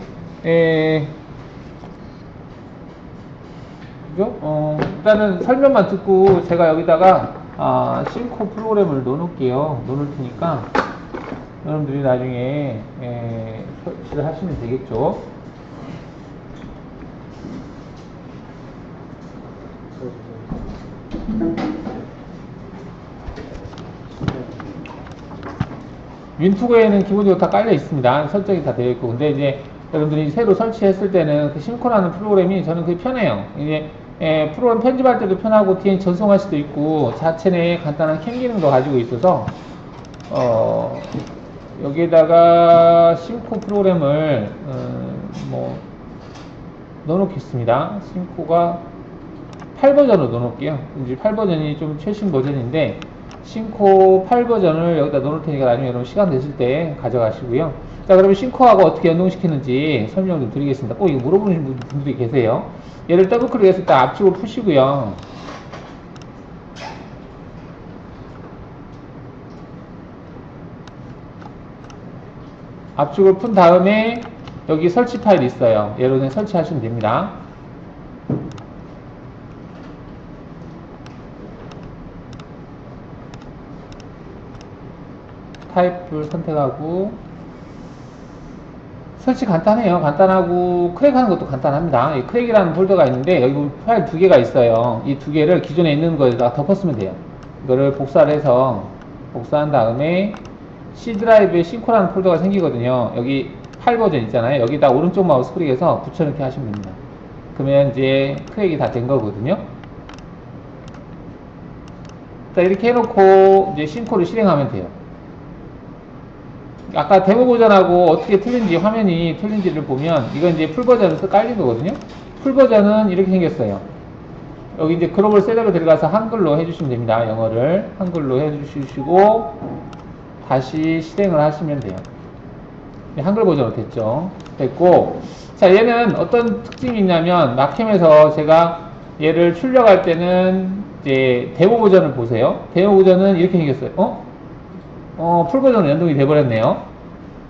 Speaker 1: 그죠? 일단은 설명만 듣고 제가 여기다가 심코 프로그램을 넣어놓을게요. 넣어놓을 테니까 여러분들이 나중에 설치를 하시면 되겠죠. 윈투고에는 기본적으로 다 깔려 있습니다. 설정이 다 되어 있고. 근데 이제 여러분들이 새로 설치했을 때는 그 심코라는 프로그램이 저는 그게 편해요. 이제 프로그램 편집할 때도 편하고 DNC 전송할 수도 있고 자체 내에 간단한 캠 기능도 가지고 있어서 여기에다가 심코 프로그램을 뭐 넣어놓겠습니다. 심코가 8버전으로 넣어놓을게요. 이제 8버전이 좀 최신 버전인데 심코 8버전을 여기다 넣어놓을 테니까 나중에 여러분 시간 되실 때 가져가시고요. 자, 그러면 심코하고 어떻게 연동시키는지 설명 좀 드리겠습니다. 꼭 이거 물어보시는 분들이 계세요. 얘를 더블 클릭했을 때 앞쪽을 푸시고요. 앞쪽을 푼 다음에 여기 설치 파일이 있어요. 얘로 그냥 설치하시면 됩니다. 타입을 선택하고 설치 간단해요. 간단하고 크랙하는 것도 간단합니다. 이 크랙이라는 폴더가 있는데 여기 파일 두 개가 있어요. 이 두 개를 기존에 있는 거에다가 덮었으면 돼요. 이거를 복사를 해서 복사한 다음에 C 드라이브에 심코라는 폴더가 생기거든요. 여기 파일 버전 있잖아요. 여기다 오른쪽 마우스 클릭해서 붙여넣기 하시면 됩니다. 그러면 이제 크랙이 다 된 거거든요. 자, 이렇게 해놓고 이제 심코를 실행하면 돼요. 아까 데모 버전하고 어떻게 틀린지, 화면이 틀린지를 보면 이건 이제 풀 버전에서 깔린 거거든요. 풀 버전은 이렇게 생겼어요. 여기 이제 글로벌 셋업에 들어가서 한글로 해주시면 됩니다. 영어를 한글로 해주시고 다시 실행을 하시면 돼요. 한글 버전으로 됐고, 자, 얘는 어떤 특징이 있냐면 마캠에서 제가 얘를 출력할 때는 이제 데모 버전을 보세요. 데모 버전은 이렇게 생겼어요. 풀 버전으로 연동이 돼버렸네요.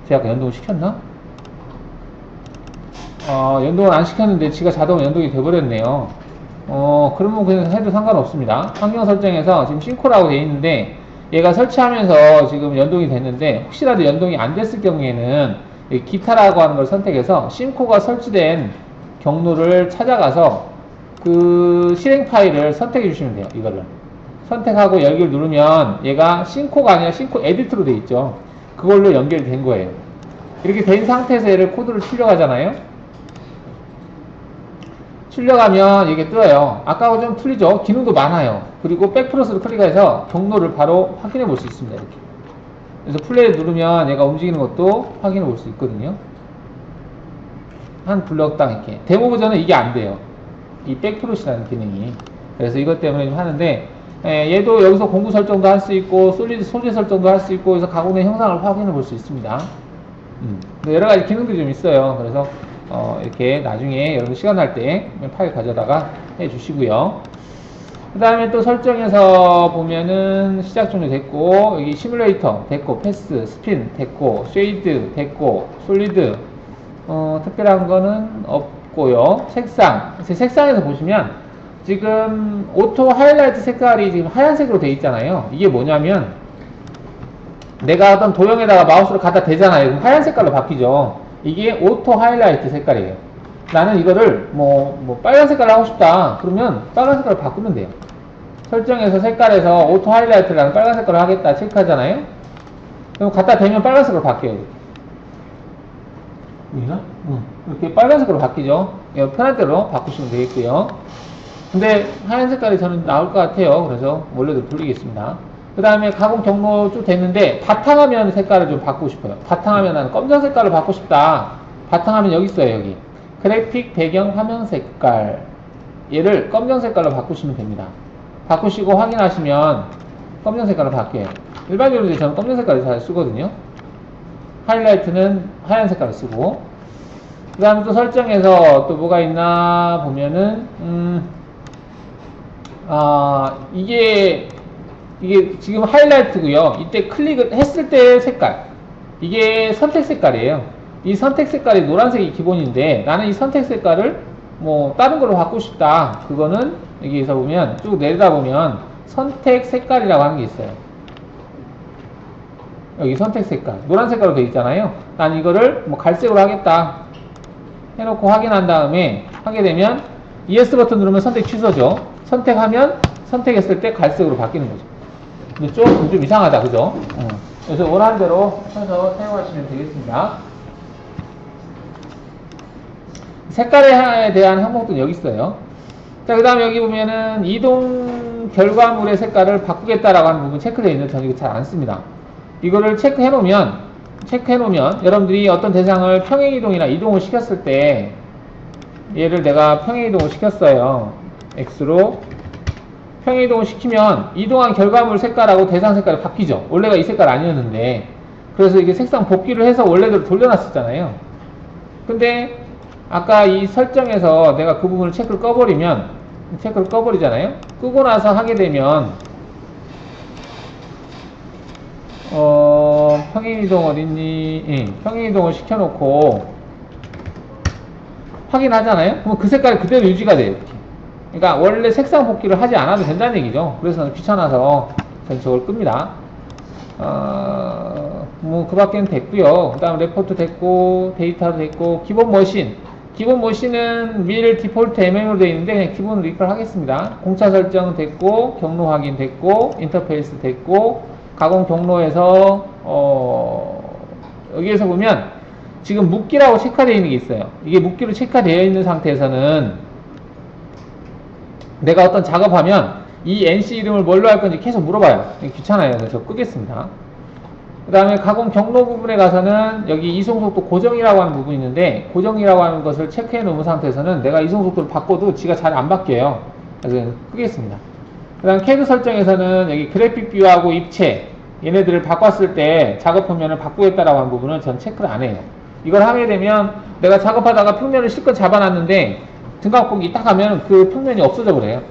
Speaker 1: 제가 아까 연동을 시켰나? 연동을 안 시켰는데 지가 자동으로 연동이 돼버렸네요. 그러면 그냥 해도 상관없습니다. 환경 설정에서 지금 심코라고 되어 있는데 얘가 설치하면서 지금 연동이 됐는데 혹시라도 연동이 안 됐을 경우에는 기타라고 하는 걸 선택해서 심코가 설치된 경로를 찾아가서 그 실행 파일을 선택해 주시면 돼요. 이거를 선택하고 열기를 누르면 얘가 심코가 아니라 심코 에디트로 되어 있죠. 그걸로 연결이 된 거예요. 이렇게 된 상태에서 얘를 코드를 출력하잖아요. 출력하면 이게 뜨어요. 아까하고 좀 틀리죠? 기능도 많아요. 그리고 백플러스를 클릭해서 경로를 바로 확인해 볼 수 있습니다. 이렇게. 그래서 플레이 누르면 얘가 움직이는 것도 확인해 볼 수 있거든요. 한 블럭당 이렇게. 데모 버전은 이게 안 돼요. 이 백플러스라는 기능이. 그래서 이것 때문에 좀 하는데, 얘도 여기서 공구 설정도 할 수 있고, 솔리드 소재 설정도 할 수 있고, 그래서 가공 내 형상을 확인해 볼 수 있습니다. 여러 가지 기능들이 좀 있어요. 그래서, 이렇게 나중에 여러분 시간 날 때 파일 가져다가 해 주시고요. 그 다음에 또 설정에서 보면은 시작 종료 됐고, 여기 시뮬레이터 됐고, 패스, 스핀 됐고, 쉐이드 됐고, 솔리드, 특별한 거는 없고요. 색상에서 보시면 지금 오토 하이라이트 색깔이 지금 하얀색으로 되어 있잖아요. 이게 뭐냐면 내가 어떤 도형에다가 마우스를 갖다 대잖아요. 그럼 하얀 색깔로 바뀌죠. 이게 오토 하이라이트 색깔이에요. 나는 이거를 뭐 빨간 색깔로 하고 싶다. 그러면 빨간 색깔로 바꾸면 돼요. 설정에서 색깔에서 오토 하이라이트라는 빨간 색깔로 하겠다 체크하잖아요. 그럼 갖다 대면 빨간 색으로 바뀌어요. 보이나? 이렇게 빨간색으로 바뀌죠. 편한 대로 바꾸시면 되겠고요. 근데 하얀 색깔이 저는 나올 것 같아요. 그래서 원래대로 돌리겠습니다. 그 다음에 가공 경로 쭉 됐는데 바탕화면 색깔을 좀 바꾸고 싶어요. 바탕화면 나는 검정 색깔로 바꾸고 싶다. 바탕화면 여기 있어요. 여기 그래픽 배경 화면 색깔, 얘를 검정 색깔로 바꾸시면 됩니다. 바꾸시고 확인하시면 검정 색깔로 바뀌어요. 일반적으로 저는 검정 색깔을 잘 쓰거든요. 하이라이트는 하얀 색깔을 쓰고, 그 다음에 또 설정에서 또 뭐가 있나 보면은 이게 지금 하이라이트고요. 이때 클릭을 했을 때 색깔, 이게 선택 색깔이에요. 이 선택 색깔이 노란색이 기본인데 나는 이 선택 색깔을 뭐 다른 걸로 바꾸고 싶다. 그거는 여기에서 보면 쭉 내리다 보면 선택 색깔이라고 하는 게 있어요. 여기 선택 색깔 노란 색깔로 되어 있잖아요. 난 이거를 뭐 갈색으로 하겠다 해놓고 확인한 다음에 하게 되면 ES 버튼 누르면 선택 취소죠. 선택하면 선택했을 때 갈색으로 바뀌는 거죠. 근데 좀 이상하다, 그죠? 그래서 원하는 대로 해서 사용하시면 되겠습니다. 색깔에 대한 항목도 여기 있어요. 자, 그 다음에 여기 보면은 이동 결과물의 색깔을 바꾸겠다라고 하는 부분 체크되어 있는데 저는 이거 잘 안 씁니다. 이거를 체크해 놓으면 여러분들이 어떤 대상을 평행이동이나 이동을 시켰을 때, 얘를 내가 평행이동을 시켰어요. X로 평행이동을 시키면 이동한 결과물 색깔하고 대상 색깔이 바뀌죠. 원래가 이 색깔 아니었는데. 그래서 이게 색상 복귀를 해서 원래대로 돌려놨었잖아요. 근데 아까 이 설정에서 내가 그 부분을 체크를 꺼버리잖아요. 끄고 나서 하게 되면 평행이동 어딨니? 평행이동을 시켜놓고 확인하잖아요. 그럼 그 색깔이 그대로 유지가 돼요. 이렇게. 그러니까 원래 색상 복귀를 하지 않아도 된다는 얘기죠. 그래서 저는 귀찮아서 전 저걸 끕니다. 뭐 그 밖에는 됐고요. 그 다음 레포트 됐고, 데이터도 됐고, 기본 머신은 밀 디폴트 MM으로 되어 있는데 그냥 기본으로 리콜 하겠습니다. 공차 설정 됐고, 경로 확인 됐고, 인터페이스 됐고, 가공 경로에서 여기에서 보면 지금 묶기라고 체크되어 있는 게 있어요. 이게 묶기로 체크되어 있는 상태에서는 내가 어떤 작업하면 이 NC 이름을 뭘로 할 건지 계속 물어봐요. 귀찮아요. 그래서 저 끄겠습니다. 그 다음에 가공 경로 부분에 가서는 여기 이송속도 고정이라고 하는 부분이 있는데, 고정이라고 하는 것을 체크해 놓은 상태에서는 내가 이송속도를 바꿔도 지가 잘 안 바뀌어요. 그래서 끄겠습니다. 그 다음 캐드 설정에서는 여기 그래픽 뷰하고 입체, 얘네들을 바꿨을 때 작업 표면을 바꾸겠다라고 하는 부분은 전 체크를 안 해요. 이걸 하게 되면 내가 작업하다가 평면을 실컷 잡아놨는데 등각보기 딱 하면 그 평면이 없어져 버려요.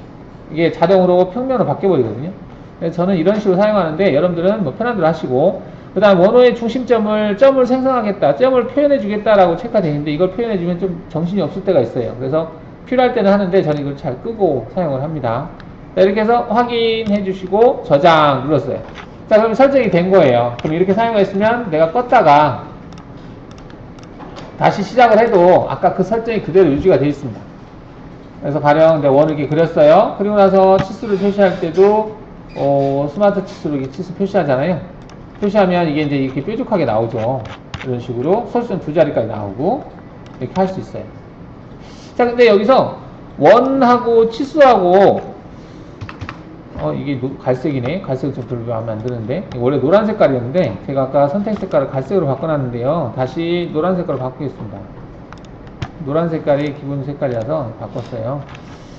Speaker 1: 이게 자동으로 평면으로 바뀌어버리거든요. 그래서 저는 이런 식으로 사용하는데 여러분들은 뭐 편한 대로 하시고, 그 다음 원호의 중심점을 점을 생성하겠다, 점을 표현해 주겠다라고 체크가 되어 있는데 이걸 표현해 주면 좀 정신이 없을 때가 있어요. 그래서 필요할 때는 하는데 저는 이걸 잘 끄고 사용을 합니다. 자, 이렇게 해서 확인해 주시고 저장 눌렀어요. 자, 그럼 설정이 된 거예요. 그럼 이렇게 사용했으면 내가 껐다가 다시 시작을 해도 아까 그 설정이 그대로 유지가 되어 있습니다. 그래서 가령 내가 원을 이렇게 그렸어요. 그리고 나서 치수를 표시할 때도 스마트 치수로 이렇게 치수 표시하잖아요. 표시하면 이게 이제 이렇게 뾰족하게 나오죠. 이런 식으로 솔수는 두 자리까지 나오고 이렇게 할 수 있어요. 자, 근데 여기서 원하고 치수하고 이게 갈색이네. 갈색 좀 별로 마음에 안 드는데. 원래 노란 색깔이었는데 제가 아까 선택 색깔을 갈색으로 바꿔놨는데요. 다시 노란 색깔로 바꾸겠습니다. 노란 색깔이 기본 색깔이라서 바꿨어요.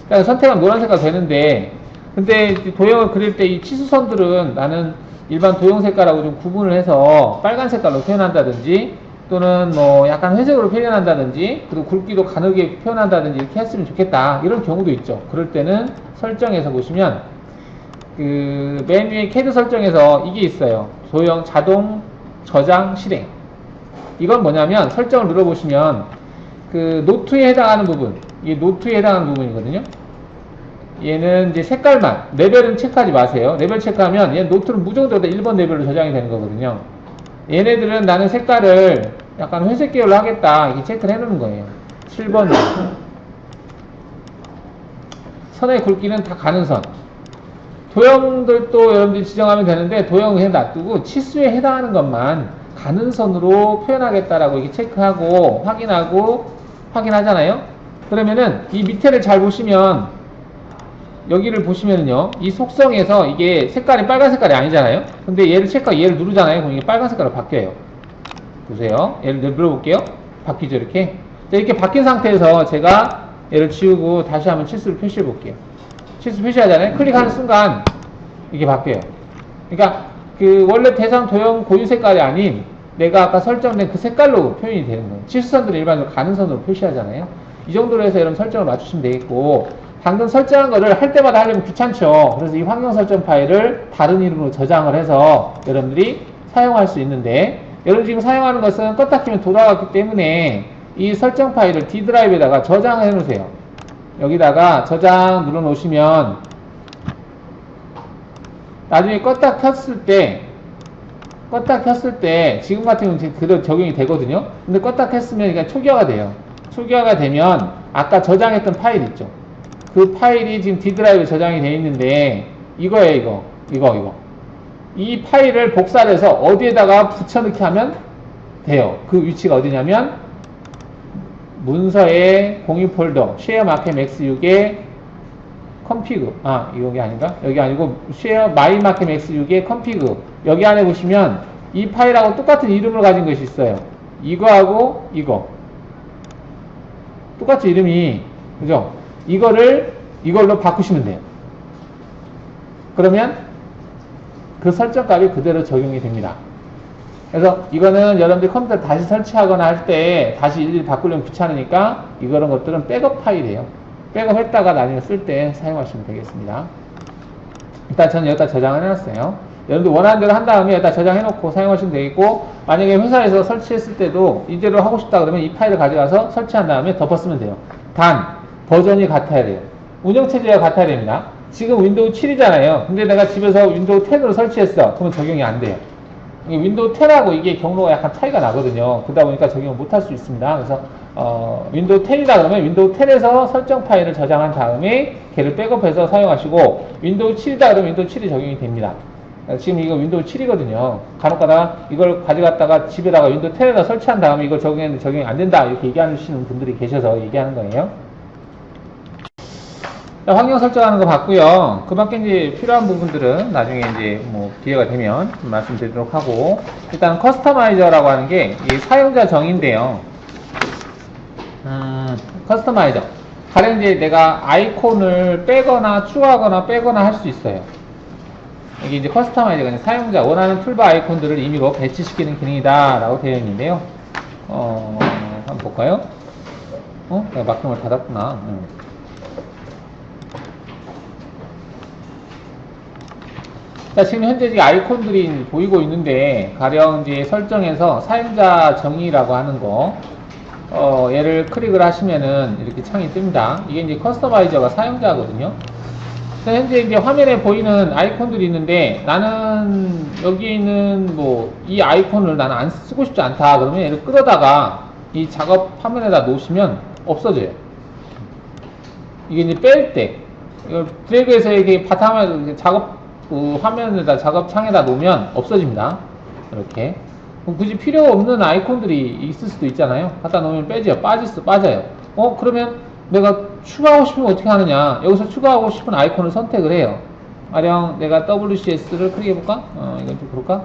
Speaker 1: 그러니까 선택은 노란 색깔 되는데, 근데 도형을 그릴 때 이 치수선들은 나는 일반 도형 색깔하고 좀 구분을 해서 빨간 색깔로 표현한다든지, 또는 뭐 약간 회색으로 표현한다든지, 그리고 굵기도 가늘게 표현한다든지 이렇게 했으면 좋겠다. 이런 경우도 있죠. 그럴 때는 설정에서 보시면 그 맨 위에 캐드 설정에서 이게 있어요. 도형 자동 저장 실행. 이건 뭐냐면 설정을 눌러보시면 그 노트에 해당하는 부분, 이게 노트에 해당하는 부분이거든요. 얘는 이제 색깔만, 레벨은 체크하지 마세요. 레벨 체크하면 얘 노트는 무조건 1번 레벨로 저장이 되는 거거든요. 얘네들은 나는 색깔을 약간 회색 계열로 하겠다, 이렇게 체크를 해놓는 거예요. 7번 선의 굵기는 다 가는 선. 도형들도 여러분들이 지정하면 되는데 도형을 그냥 놔두고 치수에 해당하는 것만 가는 선으로 표현하겠다라고 이렇게 체크하고 확인하잖아요. 그러면은 이 밑에를 잘 보시면 여기를 보시면은요, 이 속성에서 이게 색깔이 빨간 색깔이 아니잖아요. 근데 얘를 누르잖아요. 그럼 이게 빨간 색깔로 바뀌어요. 보세요. 얘를 눌러볼게요. 바뀌죠, 이렇게. 자, 이렇게 바뀐 상태에서 제가 얘를 지우고 다시 한번 치수를 표시해 볼게요. 치수 표시하잖아요. 클릭하는 순간 이게 바뀌어요. 그러니까 그 원래 대상 도형 고유 색깔이 아닌 내가 아까 설정된 그 색깔로 표현이 되는 거예요. 치수선들을 일반적으로 가는 선으로 표시하잖아요. 이 정도로 해서 여러분 설정을 맞추시면 되겠고, 방금 설정한 거를 할 때마다 하려면 귀찮죠. 그래서 이 환경 설정 파일을 다른 이름으로 저장을 해서 여러분들이 사용할 수 있는데, 여러분 지금 사용하는 것은 껐다 키면 돌아갔기 때문에 이 설정 파일을 D 드라이브에다가 저장을 해 놓으세요. 여기다가 저장 눌러 놓으시면 나중에 껐다 켰을 때 지금 같은 경우는 그대로 적용이 되거든요. 근데 껐다 켰으면 그러니까 초기화가 돼요. 초기화가 되면 아까 저장했던 파일 있죠. 그 파일이 지금 D 드라이브에 저장이 되어 있는데 이거예요. 이거. 이 파일을 복사를 해서 어디에다가 붙여넣기 하면 돼요. 그 위치가 어디냐면 문서의 공유 폴더 쉐어 마켓 맥스6의 컴피그, 이게 아닌가? 여기 아니고 쉐어 마이 마켓 맥스6의 컴피그, 여기 안에 보시면 이 파일하고 똑같은 이름을 가진 것이 있어요. 이거하고 이거 똑같이 이름이, 그죠? 이걸로 바꾸시면 돼요. 그러면 그 설정값이 그대로 적용이 됩니다. 그래서 이거는 여러분들이 컴퓨터 다시 설치하거나 할 때 다시 일일이 바꾸려면 귀찮으니까 이런 것들은 백업 파일이에요. 백업했다가 나중에 쓸 때 사용하시면 되겠습니다. 일단 저는 여기다 저장을 해놨어요. 여러분들 원하는 대로 한 다음에 여기다 저장해놓고 사용하시면 되겠고, 만약에 회사에서 설치했을 때도 이대로 하고 싶다 그러면 이 파일을 가져가서 설치한 다음에 덮어쓰면 돼요. 단 버전이 같아야 돼요. 운영체제가 같아야 됩니다. 지금 윈도우 7이잖아요. 근데 내가 집에서 윈도우 10으로 설치했어. 그러면 적용이 안 돼요. 윈도우 10하고 이게 경로가 약간 차이가 나거든요. 그러다 보니까 적용을 못할 수 있습니다. 그래서 윈도우 10이다 그러면 윈도우 10에서 설정 파일을 저장한 다음에 걔를 백업해서 사용하시고, 윈도우 7이다 그러면 윈도우 7이 적용이 됩니다. 지금 이거 윈도우 7이거든요. 간혹가다 이걸 가져갔다가 집에다가 윈도우 10에다 설치한 다음에 이걸 적용했는데 적용이 안 된다 이렇게 얘기하시는 분들이 계셔서 얘기하는 거예요. 환경 설정하는 거 봤고요. 그 밖에 이제 필요한 부분들은 나중에 이제 뭐 기회가 되면 말씀드리도록 하고, 일단 커스터마이저라고 하는 게 이 사용자 정의인데요. 커스터마이저. 가령 이제 내가 아이콘을 빼거나 추가하거나 빼거나 할 수 있어요. 이게 이제 커스터마이저가 이제 사용자 원하는 툴바 아이콘들을 임의로 배치시키는 기능이다 라고 되어 있는데요. 한번 볼까요? 내가 막힌 걸 닫았구나. 자, 지금 현재 아이콘들이 보이고 있는데, 가령 이제 설정에서 사용자 정의라고 하는 거, 얘를 클릭을 하시면은 이렇게 창이 뜹니다. 이게 이제 커스터마이저가 사용자거든요. 현재 이제 화면에 보이는 아이콘들이 있는데, 나는 여기에 있는 이 아이콘을 나는 안 쓰고 싶지 않다. 그러면 얘를 끌어다가 이 작업 화면에다 놓으시면 없어져요. 이게 이제 뺄 때, 이걸 드래그해서 이렇게 바탕화면 화면에다 작업창에다 놓으면 없어집니다. 이렇게. 굳이 필요 없는 아이콘들이 있을 수도 있잖아요. 갖다 놓으면 빠져요. 그러면 내가 추가하고 싶으면 어떻게 하느냐. 여기서 추가하고 싶은 아이콘을 선택을 해요. 가령 내가 WCS를 클릭해볼까? 이건 좀 그럴까?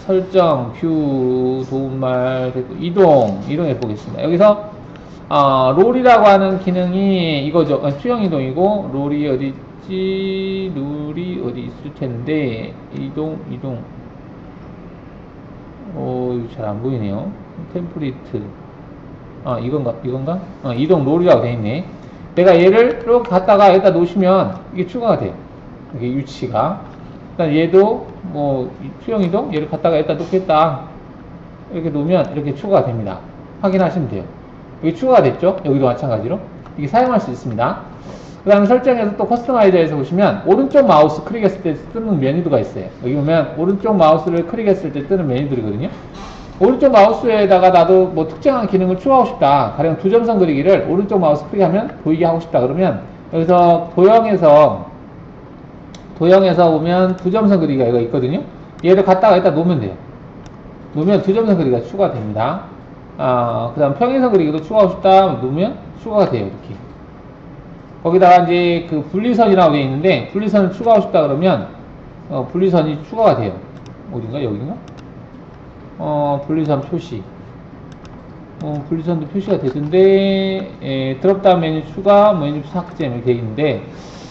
Speaker 1: 설정, 뷰, 도움말, 이동 해보겠습니다. 여기서 롤이라고 하는 기능이 이거죠. 투영 이동이고, 롤이 어디 있을 텐데, 이동. 잘 안 보이네요. 템플릿. 이건가? 이동 롤이라고 되어 있네. 내가 얘를 이렇게 갖다가 여기다 놓으시면 이게 추가가 돼요. 이게 위치가. 일단 얘도 투영 이동? 얘를 갖다가 여기다 놓겠다. 이렇게 놓으면 이렇게 추가가 됩니다. 확인하시면 돼요. 이게 추가가 됐죠? 여기도 마찬가지로. 이게 사용할 수 있습니다. 그 다음에 설정에서 또 커스터마이저에서 보시면 오른쪽 마우스 클릭했을 때 뜨는 메뉴가 있어요. 여기 보면 오른쪽 마우스를 클릭했을 때 뜨는 메뉴들이거든요. 오른쪽 마우스에다가 나도 특정한 기능을 추가하고 싶다. 가령 두 점선 그리기를 오른쪽 마우스 클릭하면 보이게 하고 싶다. 그러면 여기서 도형에서 보면 두 점선 그리기가 이거 있거든요. 얘를 갖다가 여기다 놓으면 돼요. 누르면 두 점선 그리기가 추가됩니다. 그 다음 평행선 그리기도 추가하고 싶다 누르면 추가가 돼요. 이렇게. 거기다가 이제 그 분리선이라고 되어 있는데, 분리선을 추가하고 싶다 그러면, 분리선이 추가가 돼요. 어딘가? 여긴가? 분리선 표시. 분리선도 표시가 되던데, 드롭다운 메뉴 추가, 메뉴 삭제 이렇게 되어 있는데,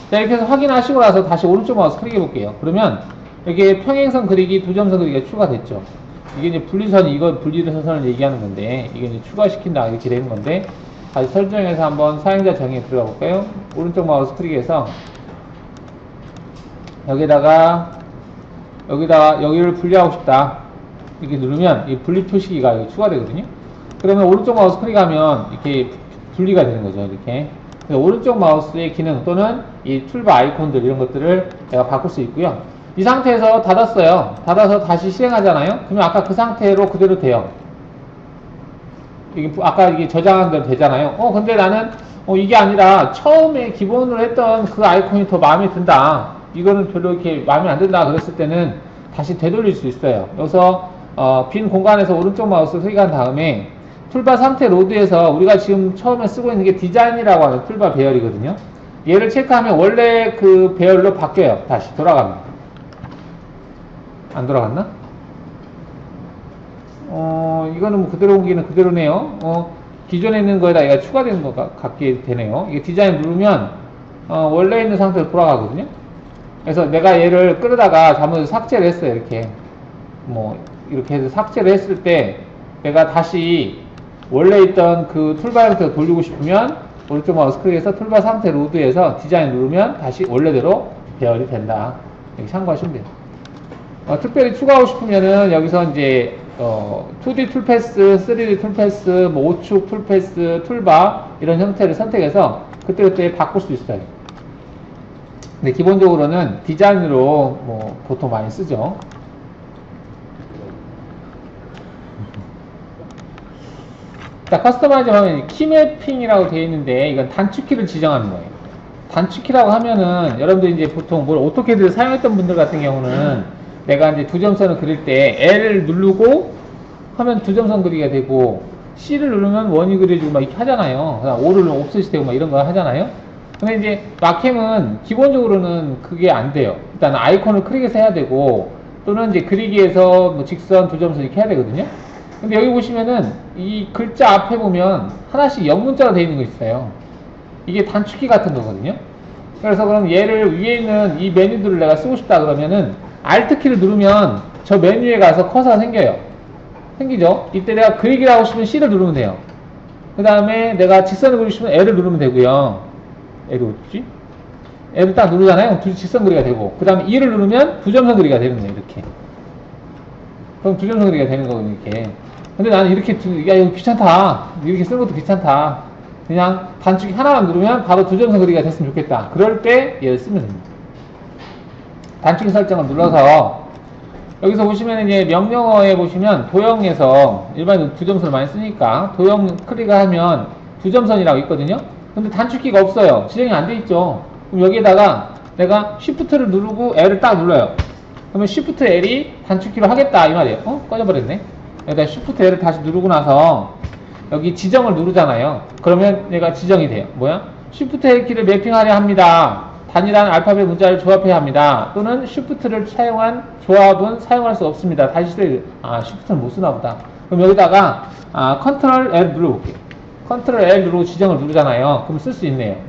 Speaker 1: 자, 이렇게 해서 확인하시고 나서 다시 오른쪽 마우스 클릭해 볼게요. 그러면, 이렇게 평행선 그리기, 두 점선 그리기가 추가됐죠. 이게 이제 분리선이, 이거 분리선을 얘기하는 건데, 이게 이제 추가시킨다, 이렇게 되는 건데, 다시 설정해서 한번 사용자 정의에 들어가 볼까요? 오른쪽 마우스 클릭해서, 여기를 분리하고 싶다. 이렇게 누르면, 이 분리 표시기가 여기 추가되거든요. 그러면 오른쪽 마우스 클릭하면, 이렇게 분리가 되는 거죠, 이렇게. 그래서 오른쪽 마우스의 기능 또는 이 툴바 아이콘들, 이런 것들을 내가 바꿀 수 있고요. 이 상태에서 닫았어요. 닫아서 다시 실행하잖아요. 그러면 아까 그 상태로 그대로 돼요. 이게 아까 이게 저장한 대로 되잖아요. 근데 나는 이게 아니라 처음에 기본으로 했던 그 아이콘이 더 마음에 든다. 이거는 별로 이렇게 마음에 안 든다. 그랬을 때는 다시 되돌릴 수 있어요. 여기서 빈 공간에서 오른쪽 마우스 클릭한 다음에 툴바 상태 로드에서 우리가 지금 처음에 쓰고 있는 게 디자인이라고 하는 툴바 배열이거든요. 얘를 체크하면 원래 그 배열로 바뀌어요. 다시 돌아갑니다. 안 돌아갔나? 이거는 뭐 그대로 옮기는 그대로네요. 기존에 있는 거에다 얘가 추가되는 것 같게 되네요. 이게 디자인 누르면, 원래 있는 상태로 돌아가거든요. 그래서 내가 얘를 끌어다가 잘못 삭제를 했어요. 이렇게 해서 삭제를 했을 때, 내가 다시 원래 있던 그 툴바 형태로 돌리고 싶으면, 오른쪽 마우스 클릭해서 툴바 상태 로드에서 디자인 누르면 다시 원래대로 배열이 된다. 이렇게 참고하시면 돼요. 특별히 추가하고 싶으면은 여기서 이제 2D 툴패스, 3D 툴패스, 뭐 5축 툴패스, 툴바 이런 형태를 선택해서 그때그때 바꿀 수 있어요. 근데 기본적으로는 디자인으로 뭐 보통 많이 쓰죠. 자, 커스터마이즈 하면 키매핑이라고 되어 있는데 이건 단축키를 지정하는 거예요. 단축키라고 하면은 여러분들 이제 보통 뭘 오토캐드를 사용했던 분들 같은 경우는 내가 이제 두 점선을 그릴 때 L을 누르고 하면 두 점선 그리기가 되고 C를 누르면 원이 그려지고 막 이렇게 하잖아요. O를 옵셋이 되고 막 이런 거 하잖아요. 근데 이제 마캠은 기본적으로는 그게 안 돼요. 일단 아이콘을 크게 해야 되고 또는 이제 그리기에서 뭐 직선, 두 점선 이렇게 해야 되거든요. 근데 여기 보시면은 이 글자 앞에 보면 하나씩 영문자로 되어 있는 거 있어요. 이게 단축키 같은 거거든요. 그래서 그럼 얘를 위에 있는 이 메뉴들을 내가 쓰고 싶다 그러면은 Alt키를 누르면 저 메뉴에 가서 커서가 생겨요. 생기죠? 이때 내가 그리기를 하고 싶으면 C를 누르면 돼요. 그 다음에 내가 직선을 그리고 싶으면 L을 누르면 되고요. L이 어디지? L을 딱 누르잖아요. 직선 그리기가 되고 그 다음에 E를 누르면 두 점선 그리기가 되는 거예요. 이렇게. 그럼 두 점선 그리기가 되는 거거든요. 이렇게. 근데 나는 이렇게 야 이거 귀찮다. 이렇게 쓰는 것도 귀찮다. 그냥 단축키 하나만 누르면 바로 두 점선 그리기가 됐으면 좋겠다. 그럴 때 얘를 쓰면 됩니다. 단축키 설정을 눌러서 여기서 보시면 이제 명령어에 보시면 도형에서 일반적으로 두 점선을 많이 쓰니까 도형 클릭을 하면 두 점선이라고 있거든요. 근데 단축키가 없어요. 지정이 안 돼 있죠. 그럼 여기에다가 내가 Shift를 누르고 L을 딱 눌러요. 그러면 Shift L이 단축키로 하겠다 이 말이에요. 꺼져버렸네. 여기다 Shift L을 다시 누르고 나서 여기 지정을 누르잖아요. 그러면 얘가 지정이 돼요. 뭐야? Shift L 키를 매핑하려 합니다. 단일한 알파벳 문자를 조합해야 합니다. 또는 Shift를 사용한 조합은 사용할 수 없습니다. 다시 Shift는 못 쓰나 보다. 그럼 여기다가 Ctrl L 눌러볼게요. Ctrl L 누르고 지정을 누르잖아요. 그럼 쓸 수 있네요. 이렇게.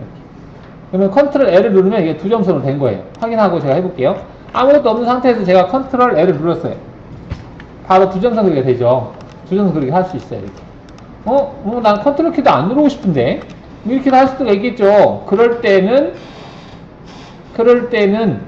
Speaker 1: 그러면 Ctrl L을 누르면 이게 두 점선으로 된 거예요. 확인하고 제가 해볼게요. 아무것도 없는 상태에서 제가 Ctrl L을 눌렀어요. 바로 두 점선 그리기가 되죠. 두 점선 그리기 할 수 있어요. 이렇게. 난 Ctrl 키도 안 누르고 싶은데 이렇게도 할 수도 있겠죠. 그럴 때는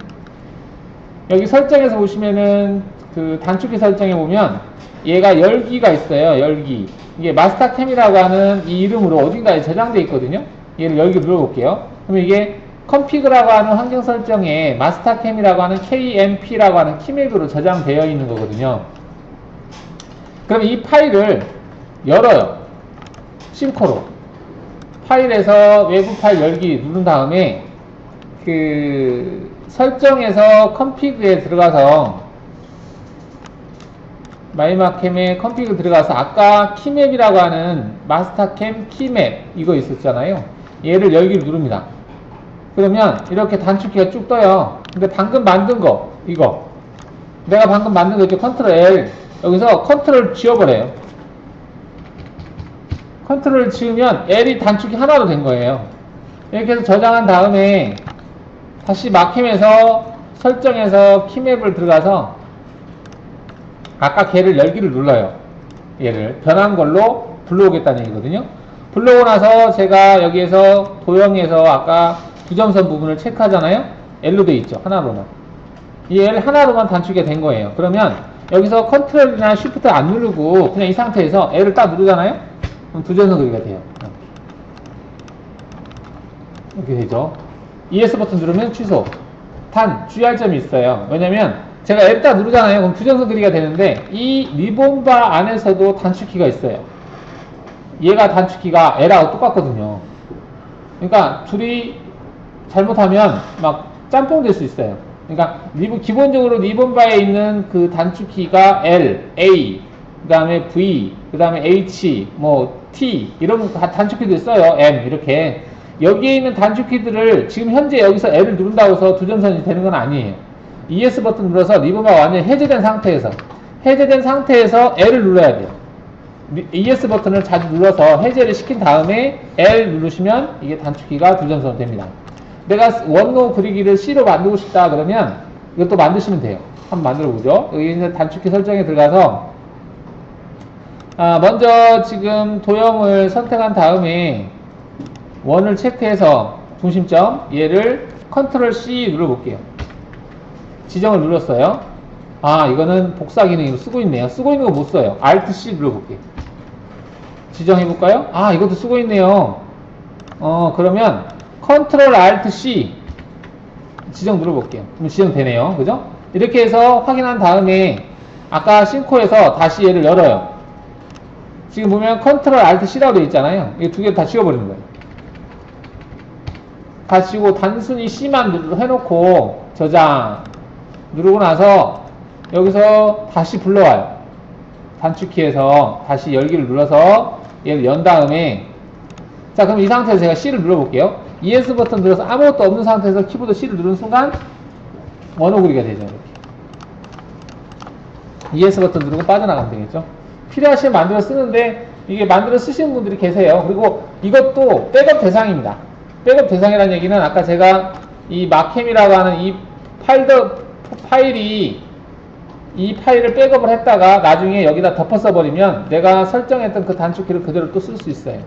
Speaker 1: 여기 설정에서 보시면은 그 단축키 설정에 보면 얘가 열기가 있어요. 열기. 이게 마스터캠이라고 하는 이 이름으로 어딘가에 저장되어 있거든요. 얘를 열기 눌러볼게요. 그러면 이게 config라고 하는 환경 설정에 마스터캠이라고 하는 KMP라고 하는 키맥으로 저장되어 있는 거거든요. 그럼 이 파일을 열어요. 심코로. 파일에서 외부 파일 열기 누른 다음에 그 설정에서 config에 들어가서 마이마캠에 컨피그 들어가서 아까 키맵이라고 하는 마스터캠 키맵 이거 있었잖아요. 얘를 열기를 누릅니다. 그러면 이렇게 단축키가 쭉 떠요. 근데 방금 만든 거 이거 내가 방금 만든 거 이렇게 컨트롤 L 여기서 컨트롤 지워버려요. 컨트롤 지우면 L이 단축키 하나로 된 거예요. 이렇게 해서 저장한 다음에 다시 마캠에서 설정해서 키맵을 들어가서 아까 걔를 열기를 눌러요. 얘를 변한 걸로 불러오겠다는 얘기거든요. 불러오고 나서 제가 여기에서 도형에서 아까 부정선 부분을 체크하잖아요. L로 돼 있죠. 하나로만. 이 L 하나로만 단축이 된 거예요. 그러면 여기서 컨트롤이나 쉬프트 안 누르고 그냥 이 상태에서 L을 딱 누르잖아요. 그럼 부정선 그리기가 돼요. 이렇게 되죠. ES 버튼 누르면 취소. 단 주의할 점이 있어요. 왜냐면 제가 L 딱 누르잖아요. 그럼 부정선 그리기가 되는데 이 리본바 안에서도 단축키가 있어요. 얘가 단축키가 L하고 똑같거든요. 그러니까 둘이 잘못하면 막 짬뽕 될 수 있어요. 그러니까 기본적으로 리본바에 있는 그 단축키가 L, A, 그 다음에 V, 그 다음에 H, 뭐 T 이런 단축키도 있어요. M 이렇게. 여기에 있는 단축키들을 지금 현재 여기서 L을 누른다고 해서 두점선이 되는 건 아니에요. ES 버튼 눌러서 리본바가 완전히 해제된 상태에서 L을 눌러야 돼요. ES 버튼을 자주 눌러서 해제를 시킨 다음에 L 누르시면 이게 단축키가 두점선 됩니다. 내가 원로 그리기를 C로 만들고 싶다 그러면 이것도 만드시면 돼요. 한번 만들어 보죠. 여기 있는 단축키 설정에 들어가서 먼저 지금 도형을 선택한 다음에 원을 체크해서 중심점 얘를 컨트롤 C 눌러볼게요. 지정을 눌렀어요. 이거는 복사 기능으로 쓰고 있네요. 쓰고 있는 거 못 써요. Alt C 눌러볼게요. 지정해볼까요? 이것도 쓰고 있네요. 그러면 컨트롤 Alt C 지정 눌러볼게요. 그럼 지정되네요. 그죠? 이렇게 해서 확인한 다음에 아까 싱코에서 다시 얘를 열어요. 지금 보면 컨트롤 Alt C라고 되어 있잖아요. 이 두 개 다 지워버리는 거예요. 다 지우고 단순히 C만 해놓고 저장 누르고 나서 여기서 다시 불러와요. 단축키에서 다시 열기를 눌러서 얘를 연 다음에 자 그럼 이 상태에서 제가 C를 눌러볼게요. ES 버튼 눌러서 아무것도 없는 상태에서 키보드 C를 누르는 순간 원호 그리기가 되죠. 이렇게. ES 버튼 누르고 빠져나가면 되겠죠. 필요하시면 만들어 쓰는데 이게 만들어 쓰시는 분들이 계세요. 그리고 이것도 백업 대상입니다. 백업 대상이라는 얘기는 아까 제가 이 마캠이라고 하는 이 이 파일을 백업을 했다가 나중에 여기다 덮어 써버리면 내가 설정했던 그 단축키를 그대로 또 쓸 수 있어요.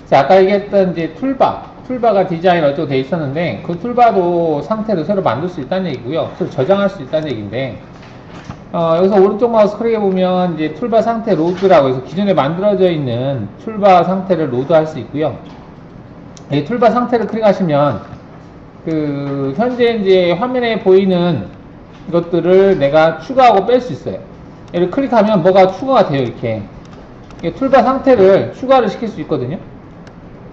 Speaker 1: 자, 아까 얘기했던 이제 툴바가 디자인 어쩌고 돼 있었는데 그 툴바도 상태를 새로 만들 수 있다는 얘기고요. 새로 저장할 수 있다는 얘기인데 여기서 오른쪽 마우스 클릭해 보면 이제 툴바 상태 로드라고 해서 기존에 만들어져 있는 툴바 상태를 로드할 수 있고요. 이 툴바 상태를 클릭하시면 그 현재 이제 화면에 보이는 이것들을 내가 추가하고 뺄 수 있어요. 얘를 클릭하면 뭐가 추가가 돼요. 이렇게 툴바 상태를 추가를 시킬 수 있거든요.